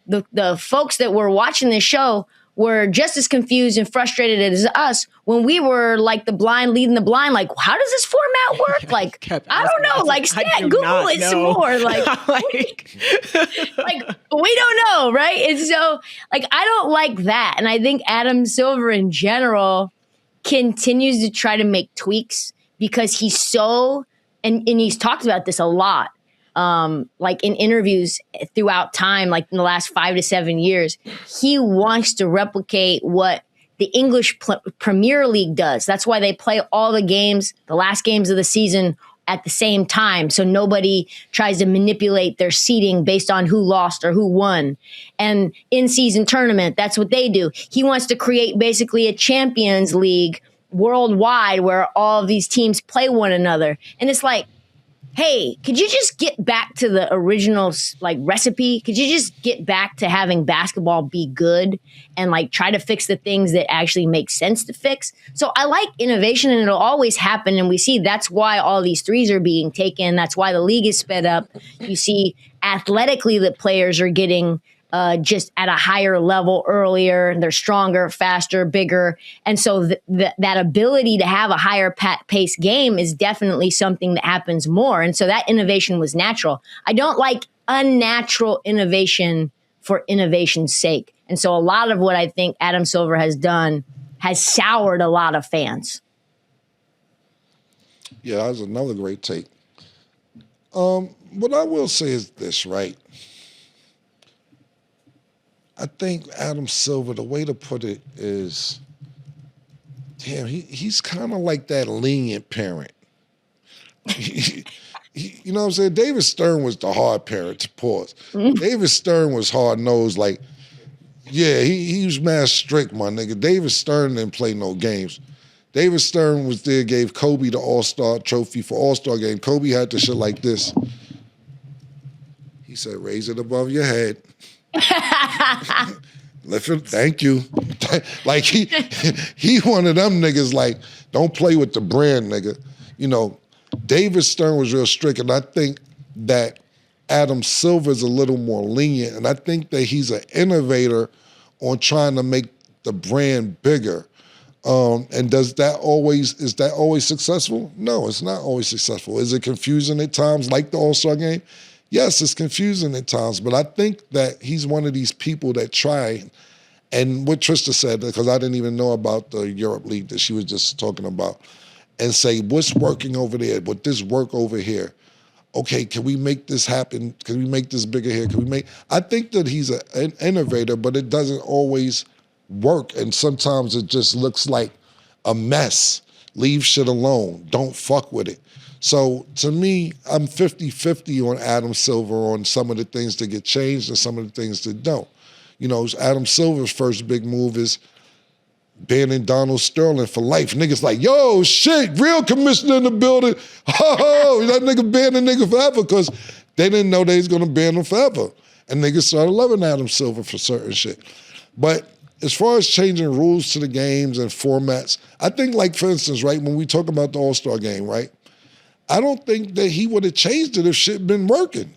C: the folks that were watching this show were just as confused and frustrated as us when we were like the blind leading the blind. Like, how does this format work? Like, I don't know. Like, Google it some more. Like, like we don't know, right? And so, like, I don't like that. And I think Adam Silver in general continues to try to make tweaks because he's so, and he's talked about this a lot. Like in interviews throughout time, like in the last 5 to 7 years, he wants to replicate what the English Premier League does. That's why they play all the games, the last games of the season at the same time. So nobody tries to manipulate their seeding based on who lost or who won. And in-season tournament, that's what they do. He wants to create basically a Champions League worldwide where all of these teams play one another. And it's like, hey, could you just get back to the original like recipe? Could you just get back to having basketball be good and like try to fix the things that actually make sense to fix? So I like innovation and it'll always happen. And we see that's why all these threes are being taken. That's why the league is sped up. You see athletically that players are getting just at a higher level earlier, and they're stronger, faster, bigger. And so that ability to have a higher pace game is definitely something that happens more. And so that innovation was natural. I don't like unnatural innovation for innovation's sake. And so a lot of what I think Adam Silver has done has soured a lot of fans.
D: Yeah, that's another great take. What I will say is this, right? I think Adam Silver, the way to put it is, damn, he's kind of like that lenient parent. You know what I'm saying? David Stern was the hard parent, to pause. David Stern was hard-nosed, like, yeah, he was mad strict, my nigga. David Stern didn't play no games. David Stern was there, gave Kobe the All-Star trophy for All-Star game. Kobe had the shit like this. He said, raise it above your head. Thank you. Like he one of them niggas like, don't play with the brand, nigga. You know, David Stern was real strict, and I think that Adam Silver's a little more lenient, and I think that he's an innovator on trying to make the brand bigger. And is that always successful? No, it's not always successful. Is it confusing at times, like the All-Star game? Yes, it's confusing at times, but I think that he's one of these people that try, and what Trysta said, because I didn't even know about the Europe League that she was just talking about, and say, what's working over there? Would this work over here? Okay, can we make this happen? Can we make this bigger here? I think that he's an innovator, but it doesn't always work, and sometimes it just looks like a mess. Leave shit alone. Don't fuck with it. So to me, I'm 50-50 on Adam Silver on some of the things that get changed and some of the things that don't. You know, Adam Silver's first big move is banning Donald Sterling for life. Niggas like, yo, shit, real commissioner in the building. Oh, that nigga banned the nigga forever because they didn't know they was going to ban him forever. And niggas started loving Adam Silver for certain shit. But as far as changing rules to the games and formats, I think like, for instance, right, when we talk about the All-Star game, right, I don't think that he would have changed it if shit been working.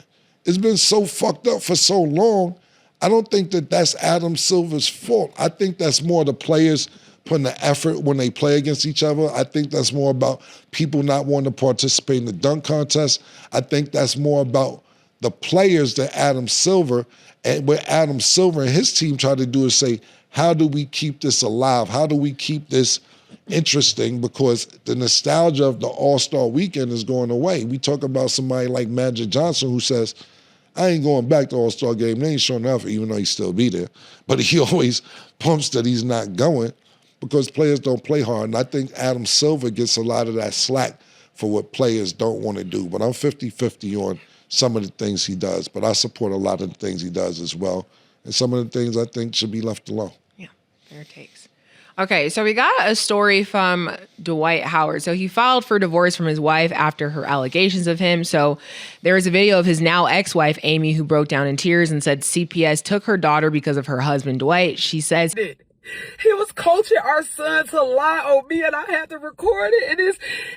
D: It's been so fucked up for so long. I don't think that that's Adam Silver's fault. I think that's more the players putting the effort when they play against each other. I think that's more about people not wanting to participate in the dunk contest. I think that's more about the players than Adam Silver. And what Adam Silver and his team try to do is say, how do we keep this alive? How do we keep this interesting? Because the nostalgia of the All-Star weekend is going away. We talk about somebody like Magic Johnson who says, I ain't going back to All-Star game. They ain't showing effort, even though he still be there. But he always pumps that he's not going because players don't play hard. And I think Adam Silver gets a lot of that slack for what players don't want to do. But I'm 50-50 on some of the things he does. But I support a lot of the things he does as well. And some of the things I think should be left alone.
B: Yeah, fair takes. Okay, so we got a story from Dwight Howard. So he filed for divorce from his wife after her allegations of him. So there is a video of his now ex-wife, Amy, who broke down in tears and said CPS took her daughter because of her husband, Dwight. She says,
E: he was coaching our son to lie on me, and I had to record it. And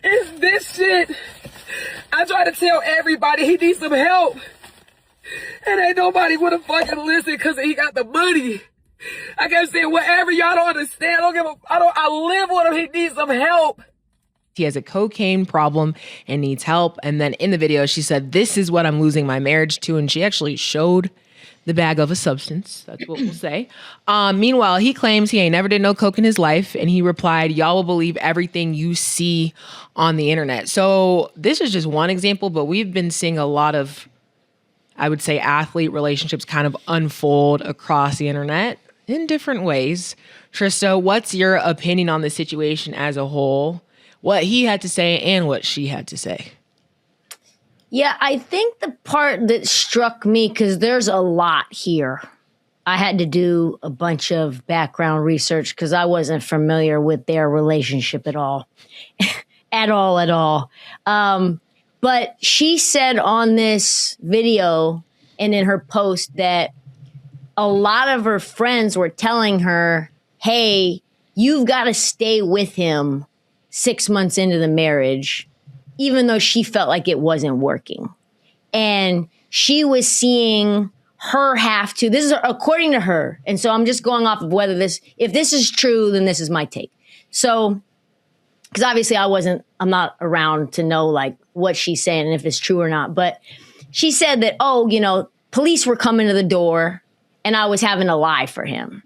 E: it's this shit. I try to tell everybody he needs some help, and ain't nobody would have fucking listened because he got the money. I kept saying, whatever, y'all don't understand. I live with him. He needs some help.
B: he has a cocaine problem and needs help. And then in the video, she said, this is what I'm losing my marriage to. And she actually showed the bag of a substance. That's what we'll say. Meanwhile, he claims he ain't never did no coke in his life. And he replied, y'all will believe everything you see on the internet. So this is just one example, but we've been seeing a lot of, I would say, athlete relationships kind of unfold across the internet in different ways. Trysta, what's your opinion on the situation as a whole? What he had to say and what she had to say?
C: Yeah, I think the part that struck me, because there's a lot here. I had to do a bunch of background research because I wasn't familiar with their relationship at all. at all. But she said on this video and in her post that a lot of her friends were telling her, hey, you've got to stay with him 6 months into the marriage, even though she felt like it wasn't working. And she was seeing her have to, this is according to her. And so I'm just going off of if this is true, then this is my take. So, because obviously I'm not around to know like what she's saying and if it's true or not. But she said that, police were coming to the door and I was having to lie for him.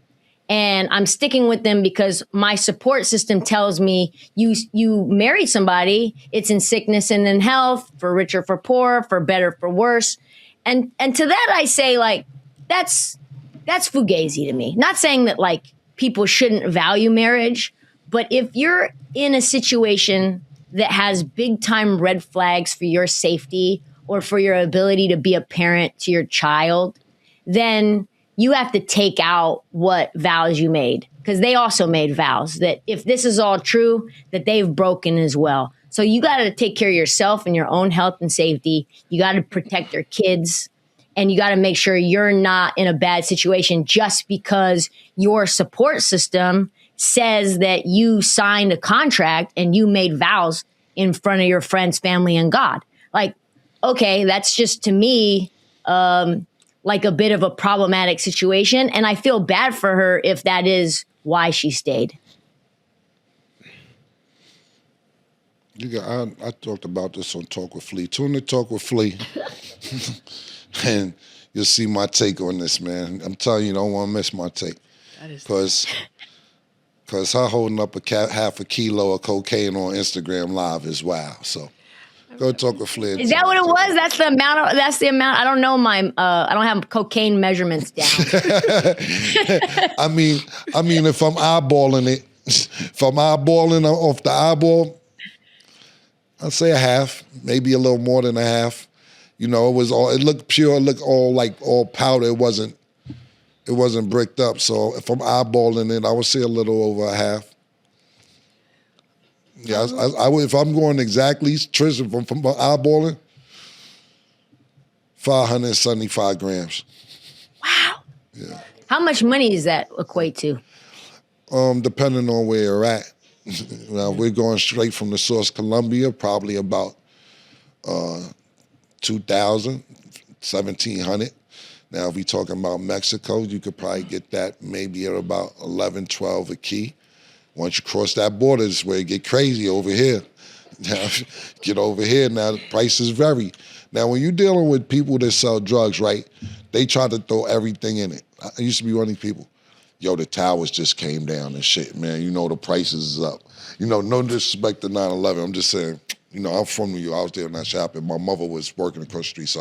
C: And I'm sticking with them because my support system tells me you married somebody, it's in sickness and in health, for richer, for poor, for better, for worse. And to that I say, like, that's fugazi to me. Not saying that like people shouldn't value marriage, but if you're in a situation that has big time red flags for your safety or for your ability to be a parent to your child, then you have to take out what vows you made, because they also made vows that if this is all true, that they've broken as well. So you got to take care of yourself and your own health and safety. You got to protect your kids, and you got to make sure you're not in a bad situation just because your support system says that you signed a contract and you made vows in front of your friends, family, and God. Like, okay, that's just to me, like a bit of a problematic situation. And I feel bad for her if that is why she stayed.
D: I talked about this on Talk with Flea. Tune to Talk with Flea. And you'll see my take on this, man. I'm telling you, don't want to miss my take. Because her holding up half a kilo of cocaine on Instagram Live is wild. So go Talk with Flea.
C: Is that what it was? That's the amount. I don't know I don't have cocaine measurements down.
D: I mean, if I'm eyeballing it, off the eyeball, I'd say a half, maybe a little more than a half. It looked pure, it looked all powder. It wasn't bricked up. So if I'm eyeballing it, I would say a little over a half. Yeah, I would, if I'm going exactly, Trysta, from eyeballing, 575 grams.
C: Wow.
D: Yeah.
C: How much money does that equate to?
D: Depending on where you're at. Now, we're going straight from the source, Colombia, probably about 2,000, 1,700. Now, if we're talking about Mexico, you could probably get that maybe at about 11, 12 a key. Once you cross that border, is where it get crazy over here. Now, get over here, now the prices vary. Now, when you're dealing with people that sell drugs, right, they try to throw everything in it. I used to be one of these people. Yo, the towers just came down and shit, man. The prices is up. No disrespect to 9/11. I'm just saying, I'm from New York. I was there not shopping. My mother was working across the street, so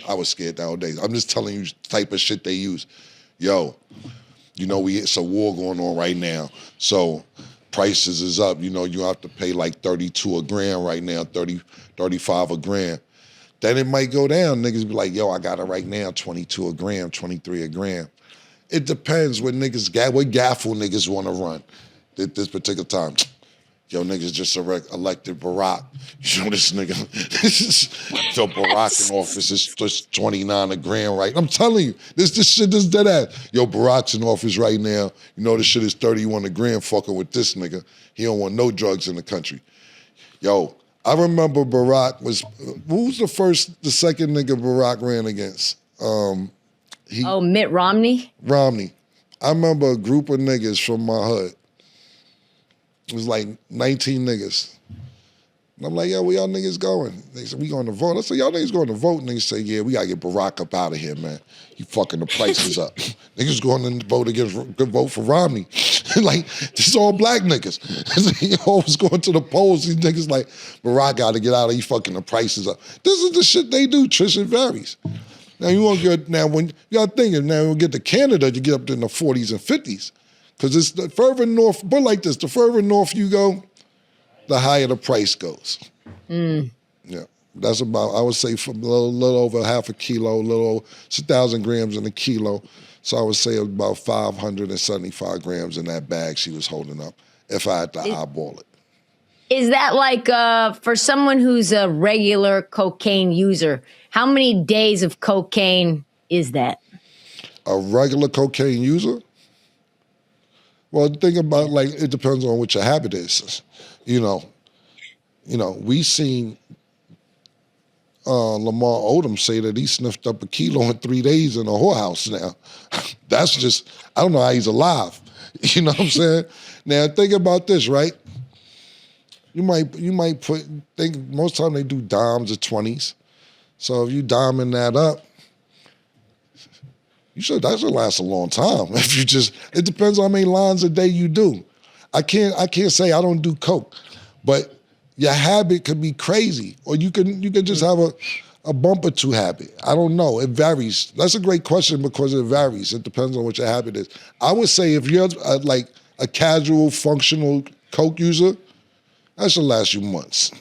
D: I was scared nowadays. I'm just telling you the type of shit they use. Yo, it's a war going on right now. So prices is up. You have to pay like 32 a gram right now, 30, 35 a gram. Then it might go down. Niggas be like, yo, I got it right now, 22 a gram, 23 a gram. it depends what gaffle niggas want to run at this particular time. Yo, niggas just elected Barack. You know this nigga. Yo, Barack in office is just 29 a grand, right? I'm telling you, this shit is dead ass. Yo, Barack's in office right now. You know this shit is 31 a grand fucking with this nigga. He don't want no drugs in the country. Yo, I remember Barack who was the second nigga Barack ran against?
C: Mitt Romney?
D: Romney. I remember a group of niggas from my hood. It was like 19 niggas. And I'm like, yo, where y'all niggas going? They said, we going to vote. I said, y'all niggas going to vote? And they say, yeah, we got to get Barack up out of here, man. He fucking the prices up. Niggas going to vote for Romney. Like, this is all black niggas. He always going to the polls. These niggas like, Barack got to get out of here, fucking the prices up. This is the shit they do. Trisha, it varies. Now, you won't get, when y'all thinking, now we'll get to Canada, you get up to in the 40s and 50s. Because it's the further north, but like this, the further north you go, the higher the price goes. Yeah, that's about, I would say, for a little over half a kilo, it's 1,000 grams in a kilo. So I would say about 575 grams in that bag she was holding up, if I had to eyeball it.
C: Is that like, for someone who's a regular cocaine user, how many days of cocaine is that?
D: A regular cocaine user? Well, think about, like, it depends on what your habit is. You know, we seen Lamar Odom say that he sniffed up a kilo in 3 days in a whorehouse now. That's just, I don't know how he's alive. You know what I'm saying? Now, think about this, right? You might think most time they do dimes or 20s. So if you diming that up, that should last a long time. If you it depends on how many lines a day you do. I can't say I don't do coke, but your habit could be crazy, or you can just have a bump or two habit. I don't know. It varies. That's a great question because it varies. It depends on what your habit is. I would say if you're like a casual, functional coke user, that should last you months.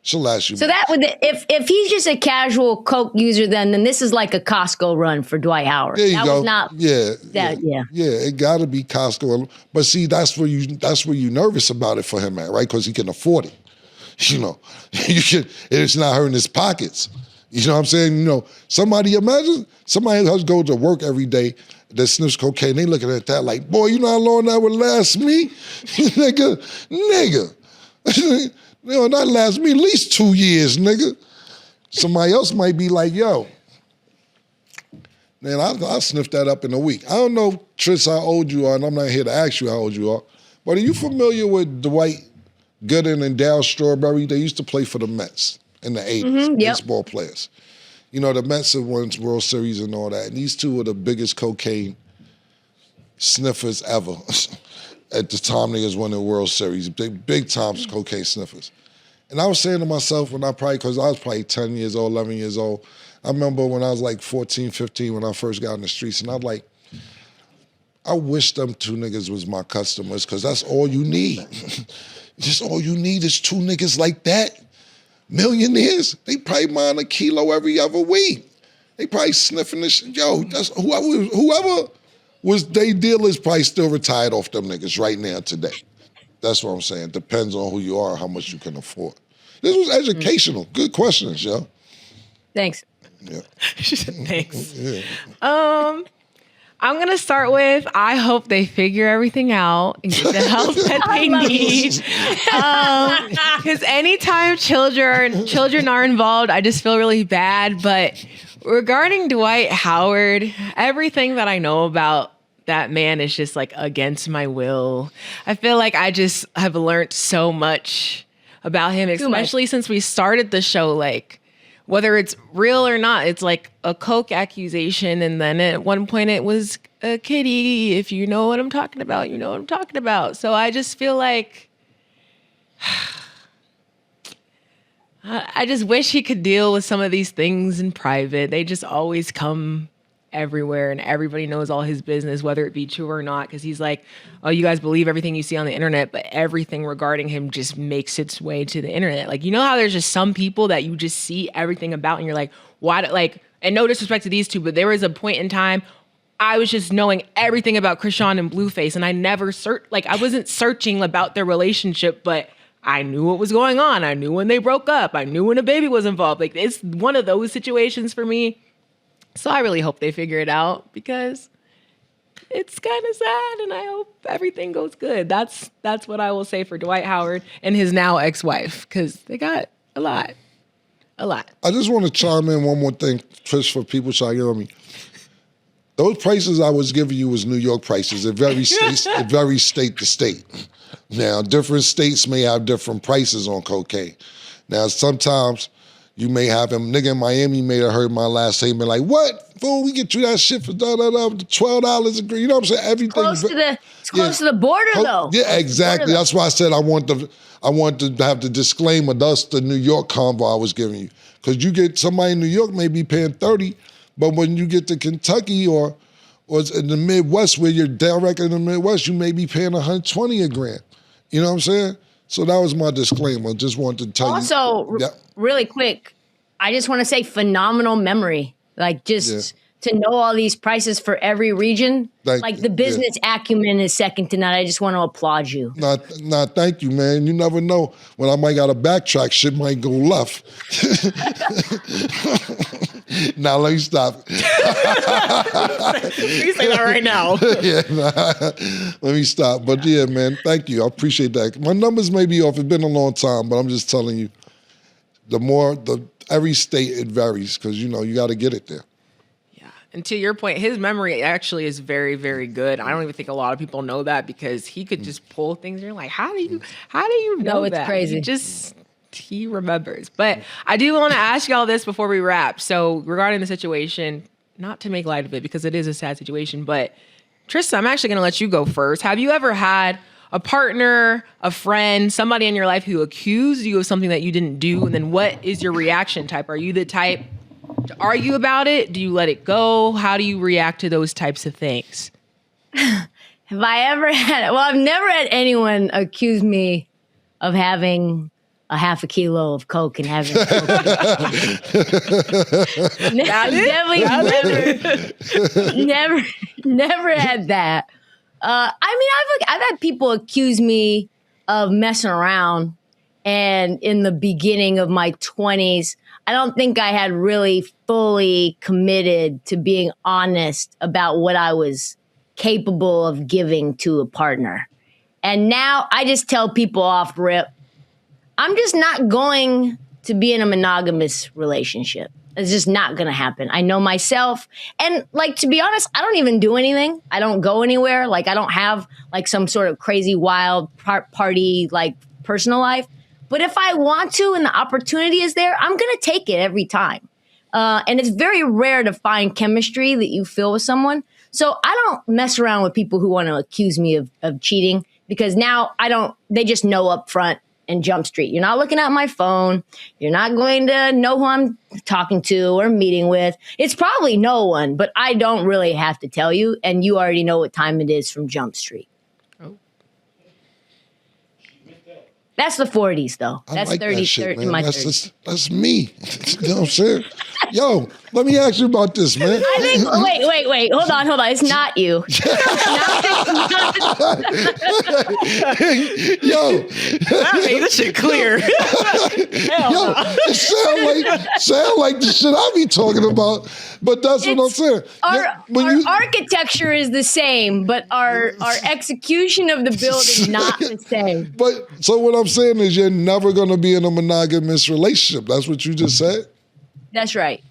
D: So that would,
C: if he's just a casual coke user, then this is like a Costco run for Dwight Howard.
D: There you go.
C: Was not.
D: Yeah. It got to be Costco, but see, that's where you nervous about it for him, man, right? Because he can afford it. You know, it's not hurting his pockets. You know what I'm saying? You know, imagine somebody who goes to work every day that sniffs cocaine. They looking at that like, boy, you know how long that would last me, nigga. You know, that lasts me at least 2 years, nigga. Somebody else might be like, yo, man, I'll sniff that up in a week. I don't know, Tris, how old you are, and I'm not here to ask you how old you are, but are you familiar with Dwight Gooden and Dal Strawberry? They used to play for the Mets in the 80s, baseball players. You know, the Mets have won World Series and all that, and these two were the biggest cocaine sniffers ever. At the time they was winning the World Series, big time cocaine sniffers. And I was saying to myself because I was probably 10 years old, 11 years old. I remember when I was like 14, 15, when I first got in the streets, and I was like, I wish them two niggas was my customers, because that's all you need. Just all you need is two niggas like that. Millionaires, they probably mine a kilo every other week. They probably sniffing this shit. Yo, that's whoever was they dealers probably still retired off them niggas right now today. That's what I'm saying. Depends on who you are, how much you can afford. This was educational. Good questions, yo.
C: Thanks.
D: Yeah.
B: She said thanks.
D: Yeah.
B: I'm going to start with, I hope they figure everything out and get the help that they need. Because anytime children are involved, I just feel really bad. But regarding Dwight Howard, everything that I know about that man is just like against my will. I feel like I just have learned so much about him, especially since we started the show. Like, whether it's real or not, it's like a coke accusation. And then at one point it was a kitty. If you know what I'm talking about, you know what I'm talking about. So I just feel like I just wish he could deal with some of these things in private. They just always come everywhere and everybody knows all his business, whether it be true or not. Because he's like, oh, you guys believe everything you see on the internet, but everything regarding him just makes its way to the internet. Like, you know how there's just some people that you just see everything about and you're like, why? Like, and no disrespect to these two, but there was a point in time I was just knowing everything about Krishan and Blueface, and I never I wasn't searching about their relationship, but I knew what was going on. I knew when they broke up. I knew when a baby was involved. Like, it's one of those situations for me. So I really hope they figure it out, because it's kind of sad, and I hope everything goes good. That's what I will say for Dwight Howard and his now ex-wife, because they got a lot.
D: I just want to chime in one more thing, Trish, for people trying to get on me. Those prices I was giving you was New York prices. It varies state to state. Now, different states may have different prices on cocaine. Now, sometimes you may have him, nigga in Miami may have heard my last statement like, what? Fool, we get you that shit for $12 a gram. You know what I'm saying? Everything.
C: It's close to the border, though.
D: Yeah, exactly. That's why I said I want to have the disclaimer, thus the New York convo I was giving you. Because you get somebody in New York may be paying $30, but when you get to Kentucky or in the Midwest, where you're direct in the Midwest, you may be paying $120 a gram. You know what I'm saying? So that was my disclaimer. Just wanted to tell you.
C: Also, really quick, I just want to say phenomenal memory. Like, just to know all these prices for every region. The business acumen is second to none. I just want to applaud you.
D: Nah, thank you, man. You never know when I might got to backtrack. Shit might go left. Now let me stop.
B: You say that right now.
D: Let me stop. But yeah, man, thank you. I appreciate that. My numbers may be off. It's been a long time, but I'm just telling you, every state it varies, because you got to get it there.
B: Yeah, and to your point, his memory actually is very, very good. I don't even think a lot of people know that, because he could just pull things. You're like, how do you know
C: it's
B: that?
C: Crazy.
B: He remembers. But I do want to ask y'all this before we wrap. So regarding the situation, not to make light of it, because it is a sad situation, but Trysta, I'm actually going to let you go first. Have you ever had a partner, a friend, somebody in your life who accused you of something that you didn't do? And then what is your reaction type? Are you the type to argue about it? Do you let it go? How do you react to those types of things?
C: Have I ever had, well, I've never had anyone accuse me of having a half a kilo of coke and having coke. Never had that. I've had people accuse me of messing around, and in the beginning of my 20s, I don't think I had really fully committed to being honest about what I was capable of giving to a partner. And now I just tell people off rip, I'm just not going to be in a monogamous relationship. It's just not going to happen. I know myself. And to be honest, I don't even do anything. I don't go anywhere. I don't have some sort of crazy wild party, personal life. But if I want to and the opportunity is there, I'm going to take it every time. And it's very rare to find chemistry that you feel with someone. So I don't mess around with people who want to accuse me of cheating, because now they just know up front and Jump Street. You're not looking at my phone. You're not going to know who I'm talking to or meeting with. It's probably no one, but I don't really have to tell you, and you already know what time it is from Jump Street. Oh. That's the 40s, though. That's
D: like
C: 30,
D: that shit,
C: 30
D: man.
C: my
D: That's
C: 30s.
D: that's me. You know what I'm saying? Yo, let me ask you about this, man.
C: I think, wait. Hold on. It's not you.
D: Yo.
B: That made this shit clear.
D: Yo, it sound like the shit I be talking about, but that's what I'm saying.
C: Our architecture is the same, but our execution of the building not the same.
D: But so what I'm saying is you're never going to be in a monogamous relationship. That's what you just said?
C: That's right.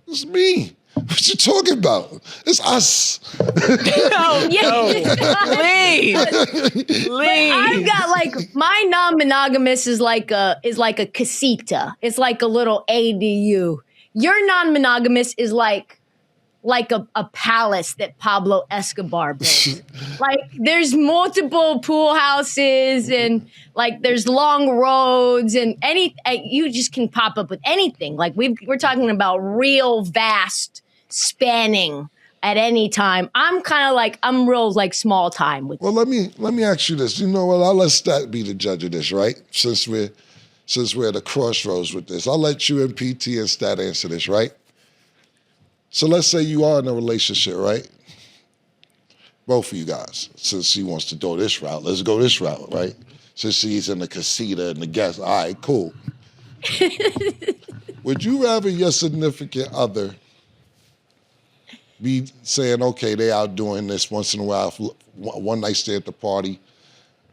D: It's me. What you talking about? It's us.
B: Please.
C: I've got my non-monogamous is like a casita. It's like a little ADU. Your non-monogamous is like a palace that Pablo Escobar built. There's multiple pool houses, and there's long roads, and you just can pop up with anything. We're talking about real vast spanning at any time. I'm kind of I'm real small time with.
D: Well, let me ask you this. You know what? I'll let Stat be the judge of this, right? Since we're at a crossroads with this, I'll let you and PT and Stat answer this, right? So let's say you are in a relationship, right? Both of you guys. Since she wants to go this route, let's go this route, right? Since she's in the casita and the guest, all right, cool. Would you rather your significant other be saying, okay, they out doing this once in a while, one night stay at the party,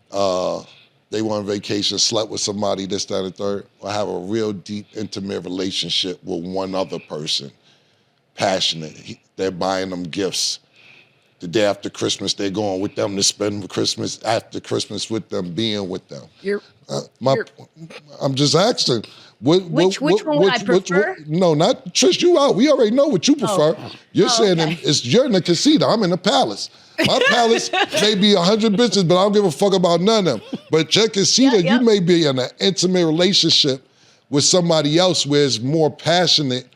D: they went on vacation, slept with somebody, this, that, and the third, or have a real deep, intimate relationship with one other person, passionate. They're buying them gifts. The day after Christmas, they're going with them to spend Christmas after Christmas with them, being with them. I'm just asking.
C: Which one would I prefer?
D: No, not Trish, you out. We already know what you prefer. You're saying you're in the casita. I'm in the palace. My palace may be 100 bitches, but I don't give a fuck about none of them. But your casita, you may be in an intimate relationship with somebody else where it's more passionate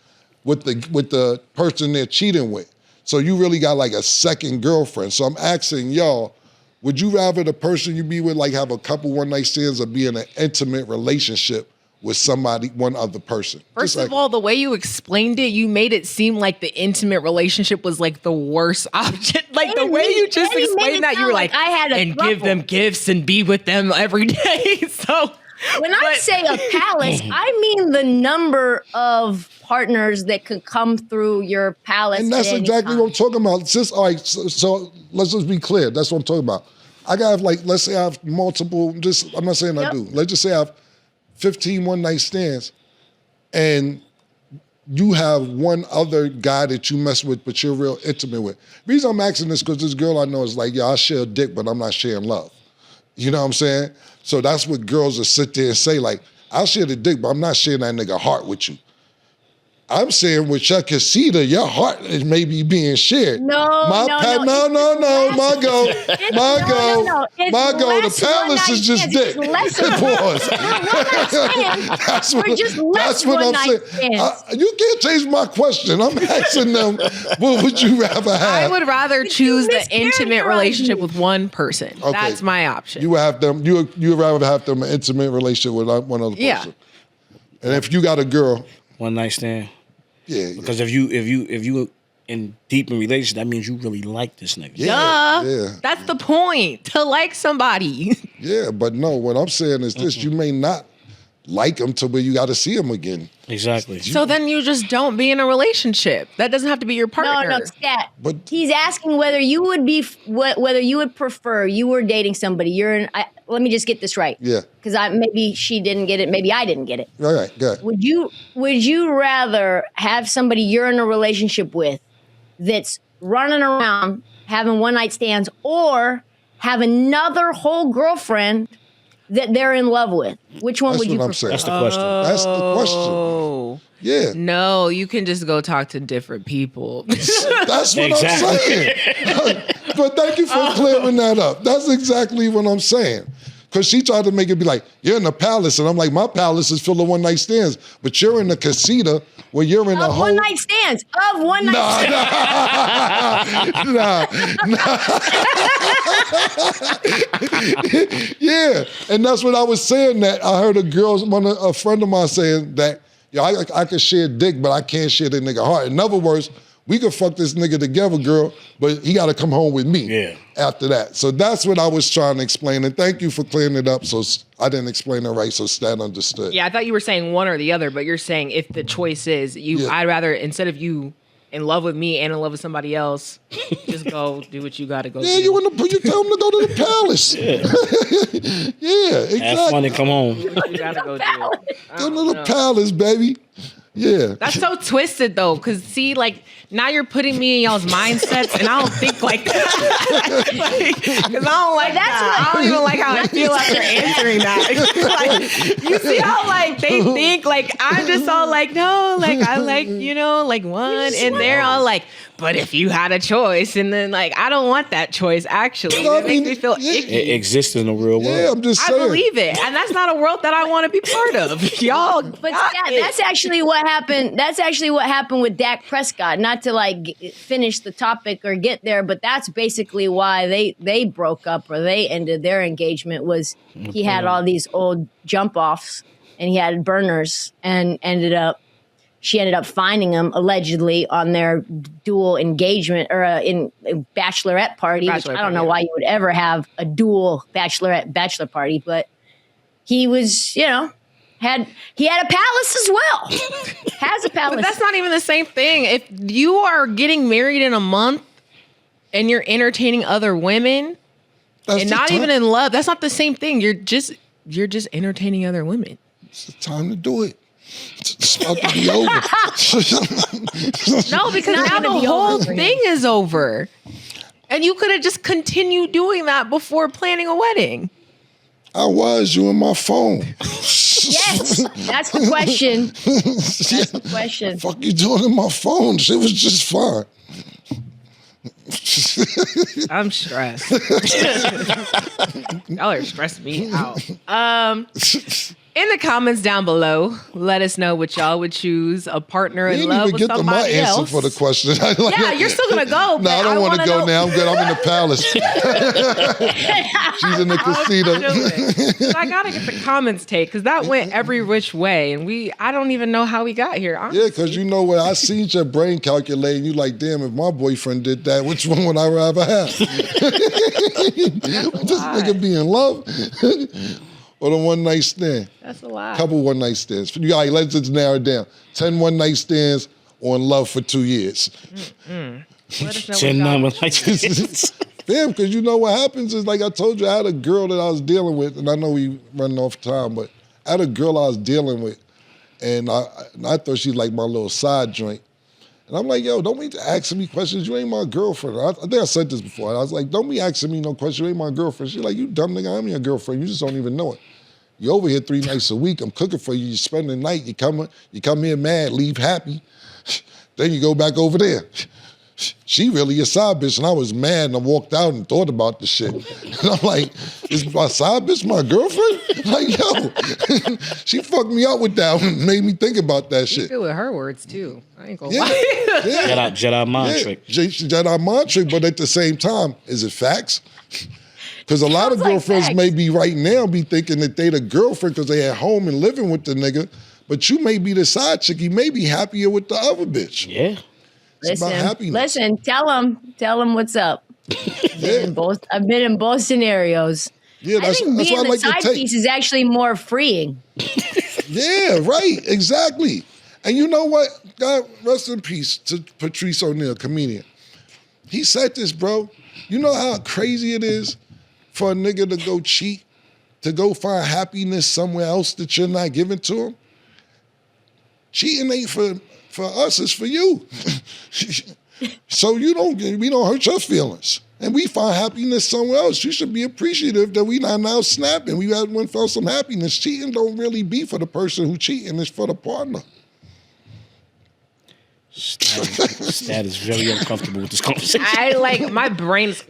D: with the person they're cheating with. So you really got like a second girlfriend. So I'm asking y'all, would you rather the person you be with like have a couple one night stands or be in an intimate relationship with somebody, one other person?
B: First of all, the way you explained it, you made it seem like the intimate relationship was like the worst option. Like the way you just explained that, you were like,
C: I had a
B: and give them gifts and be with them every day. So
C: when I say a palace, I mean the number of partners that could come through your palace.
D: And that's exactly what I'm talking about. All right, so let's just be clear. That's what I'm talking about. I got like, let's say I have multiple, I'm not saying I do. Let's just say I have 15 one night stands and you have one other guy that you mess with, but you're real intimate with. The reason I'm asking this because this girl I know is like, yeah, I share a dick, but I'm not sharing love. You know what I'm saying? So that's what girls will sit there and say, like, I'll share the dick, but I'm not sharing that nigga heart with you. I'm saying with your casita, your heart is maybe being shared.
C: No.
D: My go. The palace is just dick. Pause. That's what I'm saying. You can't change my question. I'm asking them, what would you rather have?
B: I would rather choose the intimate relationship with one person. Okay. That's my option.
D: You would have them. You would rather have them an intimate relationship with one other person.
B: Yeah.
D: And if you got a girl,
F: one night stand.
D: Yeah.
F: Because if you in deep in relationship, that means you really like this nigga.
D: Yeah.
B: That's the point, to like somebody.
D: Yeah, but no, what I'm saying is this: you may not like him to where you got to see him again.
F: Exactly.
B: So then you just don't be in a relationship. That doesn't have to be your partner.
C: No, Scat. But he's asking whether you would prefer you were dating somebody. Let me just get this right.
D: Yeah.
C: Because maybe she didn't get it. Maybe I didn't get it.
D: All right, good.
C: Would you rather have somebody you're in a relationship with that's running around having one night stands, or have another whole girlfriend that they're in love with? Which one would you prefer?
F: That's the question.
D: That's the question. Yeah.
B: No, you can just go talk to different people.
D: That's what I'm saying. But thank you for clearing that up. That's exactly what I'm saying. Because she tried to make it be like, you're in the palace. And I'm like, my palace is full of one night stands. But you're in the casita where you're in a whole...
C: one night stands. Of one night stands.
D: Yeah. And that's what I was saying, that I heard a friend of mine saying that, I can share dick, but I can't share the nigga heart. In other words, we could fuck this nigga together, girl, but he got to come home with me after that. So that's what I was trying to explain. And thank you for clearing it up. So I didn't explain it right, so Stan understood.
B: Yeah, I thought you were saying one or the other, but you're saying if the choice is I'd rather, instead of you in love with me and in love with somebody else, just go do what you got to go do.
D: Yeah, you tell them to go to the palace. Yeah, exactly.
F: Have fun and come home.
B: You got to go do.
D: Go to the palace, baby. Yeah.
B: That's so twisted though, because see, like now you're putting me in y'all's mindsets, and I don't think like that. Because I don't like that. I don't even like how I feel after answering that. Like, you see how like they think like I'm just all like, no, like I like, like one, and they're all like, but if you had a choice, and then like I don't want that choice. Actually, that makes me feel icky.
F: It exists in the real world.
D: Yeah, I'm just saying.
B: I believe it, and that's not a world that I want to be part of. Y'all,
C: but that's actually what happened. That's actually what happened with Dak Prescott. Not to like finish the topic or get there, but that's basically why they broke up or they ended their engagement. Was he had all these old jump offs and he had burners and ended up she ended up finding him allegedly on their dual engagement or in a bachelorette party. Which I don't know why you would ever have a dual bachelor party, but he was, he had a palace as well. Has a palace.
B: But that's not even the same thing. If you are getting married in a month and you're entertaining other women and not even in love, that's not the same thing. You're just entertaining other women.
D: It's the time to do it. It's about to be over.
B: No, because now the whole thing is over. And you could have just continued doing that before planning a wedding.
D: I was. You in my phone.
C: Yes, that's the question. That's the question.
D: Fuck you doing in my phone? Shit was just fine.
B: I'm stressed. Y'all are stressing me out. In the comments down below, let us know what y'all would choose, a partner in love with somebody else.
D: Answer for the question.
B: Yeah, you're still going to go.
D: No, I don't want to go now. I'm good. I'm in the palace. She's in the casino.
B: I got to get the comments take because that went every which way. And I don't even know how we got here, honestly.
D: Yeah, because you know what? I seen your brain calculating. You like, damn, if my boyfriend did that, which one would I rather have? This nigga be in love? Or the one night stand?
B: That's a lot.
D: Couple one night stands. All right, let's just narrow it down. 10 one night stands on love for 2 years.
B: Let us know
F: 10 one night stands.
D: Damn, because you know what happens is, like I told you, I had a girl that I was dealing with, and I know we running off time, but I had a girl I was dealing with, and I thought she was like my little side joint. And I'm like, yo, don't be asking me questions. You ain't my girlfriend. I think I said this before. I was like, don't be asking me no questions. You ain't my girlfriend. She's like, you dumb nigga, I'm your girlfriend. You just don't even know it. You over here 3 nights a week. I'm cooking for you. You spend the night. You come here mad, leave happy. Then you go back over there. She really a side bitch. And I was mad and I walked out and thought about the shit. And I'm like, is my side bitch my girlfriend? Like, yo, she fucked me up with that and made me think about that shit.
B: You feel with her words too. I ain't gonna lie.
D: Yeah.
F: Jedi mind trick.
D: Jedi mind trick, but at the same time, is it facts? Because a lot of girlfriends may be right now be thinking that they the girlfriend because they at home and living with the nigga, but you may be the side chick. You may be happier with the other bitch.
F: Yeah.
C: Listen, tell him what's up. I've been in both scenarios.
D: Yeah,
C: I think being the side piece is actually more freeing.
D: Yeah, right, exactly. And you know what? God rest in peace to Patrice O'Neal, comedian. He said this, bro. You know how crazy it is for a nigga to go cheat, to go find happiness somewhere else that you're not giving to him? Cheating ain't for us, it's for you. So we don't hurt your feelings. And we find happiness somewhere else. You should be appreciative that we not now snapping. We had one felt some happiness. Cheating don't really be for the person who cheating, it's for the partner.
F: Stat is very uncomfortable with this conversation.
B: My brain's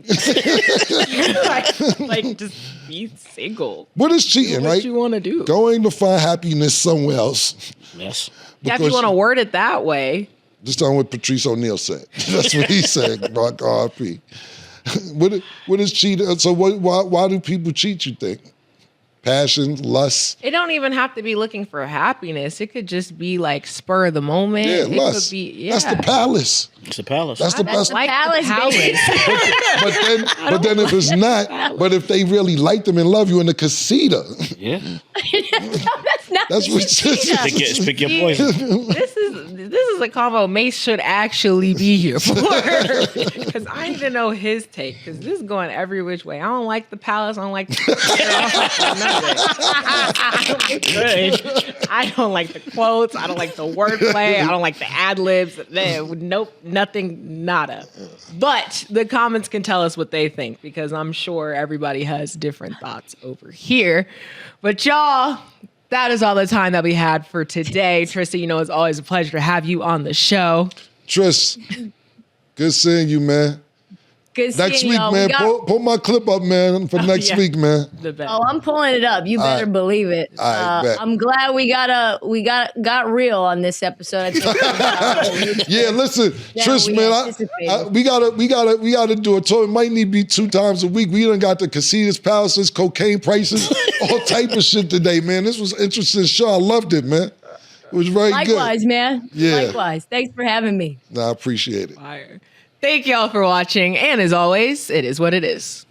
B: like just be single.
D: What is cheating, right?
B: What you want to do?
D: Going to find happiness somewhere else.
F: Yes.
B: Yeah, if you want to word it that way.
D: Just on what Patrice O'Neal said. That's what he said, Rock RP. What is cheating? So why do people cheat, you think? Passion, lust.
B: It don't even have to be looking for happiness. It could just be like spur of the moment.
D: Yeah,
B: it
D: lust.
B: Could be,
D: That's the palace.
F: It's the palace.
D: That's the
C: palace, baby.
D: But then if it's not, but if they really like them and love you in the casita.
F: Yeah.
C: That's
D: what
F: Pick your poison.
B: This is a convo Mase should actually be here for. Because I need to know his take. Because this is going every which way. I don't like the palace. I don't like I don't like the quotes. I don't like the wordplay. I don't like the ad libs. Nope, nothing, nada. But the comments can tell us what they think because I'm sure everybody has different thoughts over here. But y'all, that is all the time that we had for today. Trysta, it's always a pleasure to have you on the show.
D: Tris, good seeing you, man.
C: Good
D: next
C: seeing
D: week,
C: y'all.
D: man. Pull my clip up, man, for next week, man.
C: Oh, I'm pulling it up. You better believe it. I'm glad we got real on this episode.
D: Yeah, listen, Tris, man, we gotta do a tour. It might need to be 2 times a week. We done got the casinos, palaces, cocaine prices, all type of shit today, man. This was an interesting show. I loved it, man. It was very good.
C: Likewise, man.
D: Yeah.
C: Likewise. Thanks for having me.
D: No, I appreciate it.
B: Fire. Thank y'all for watching. And as always, it is what it is.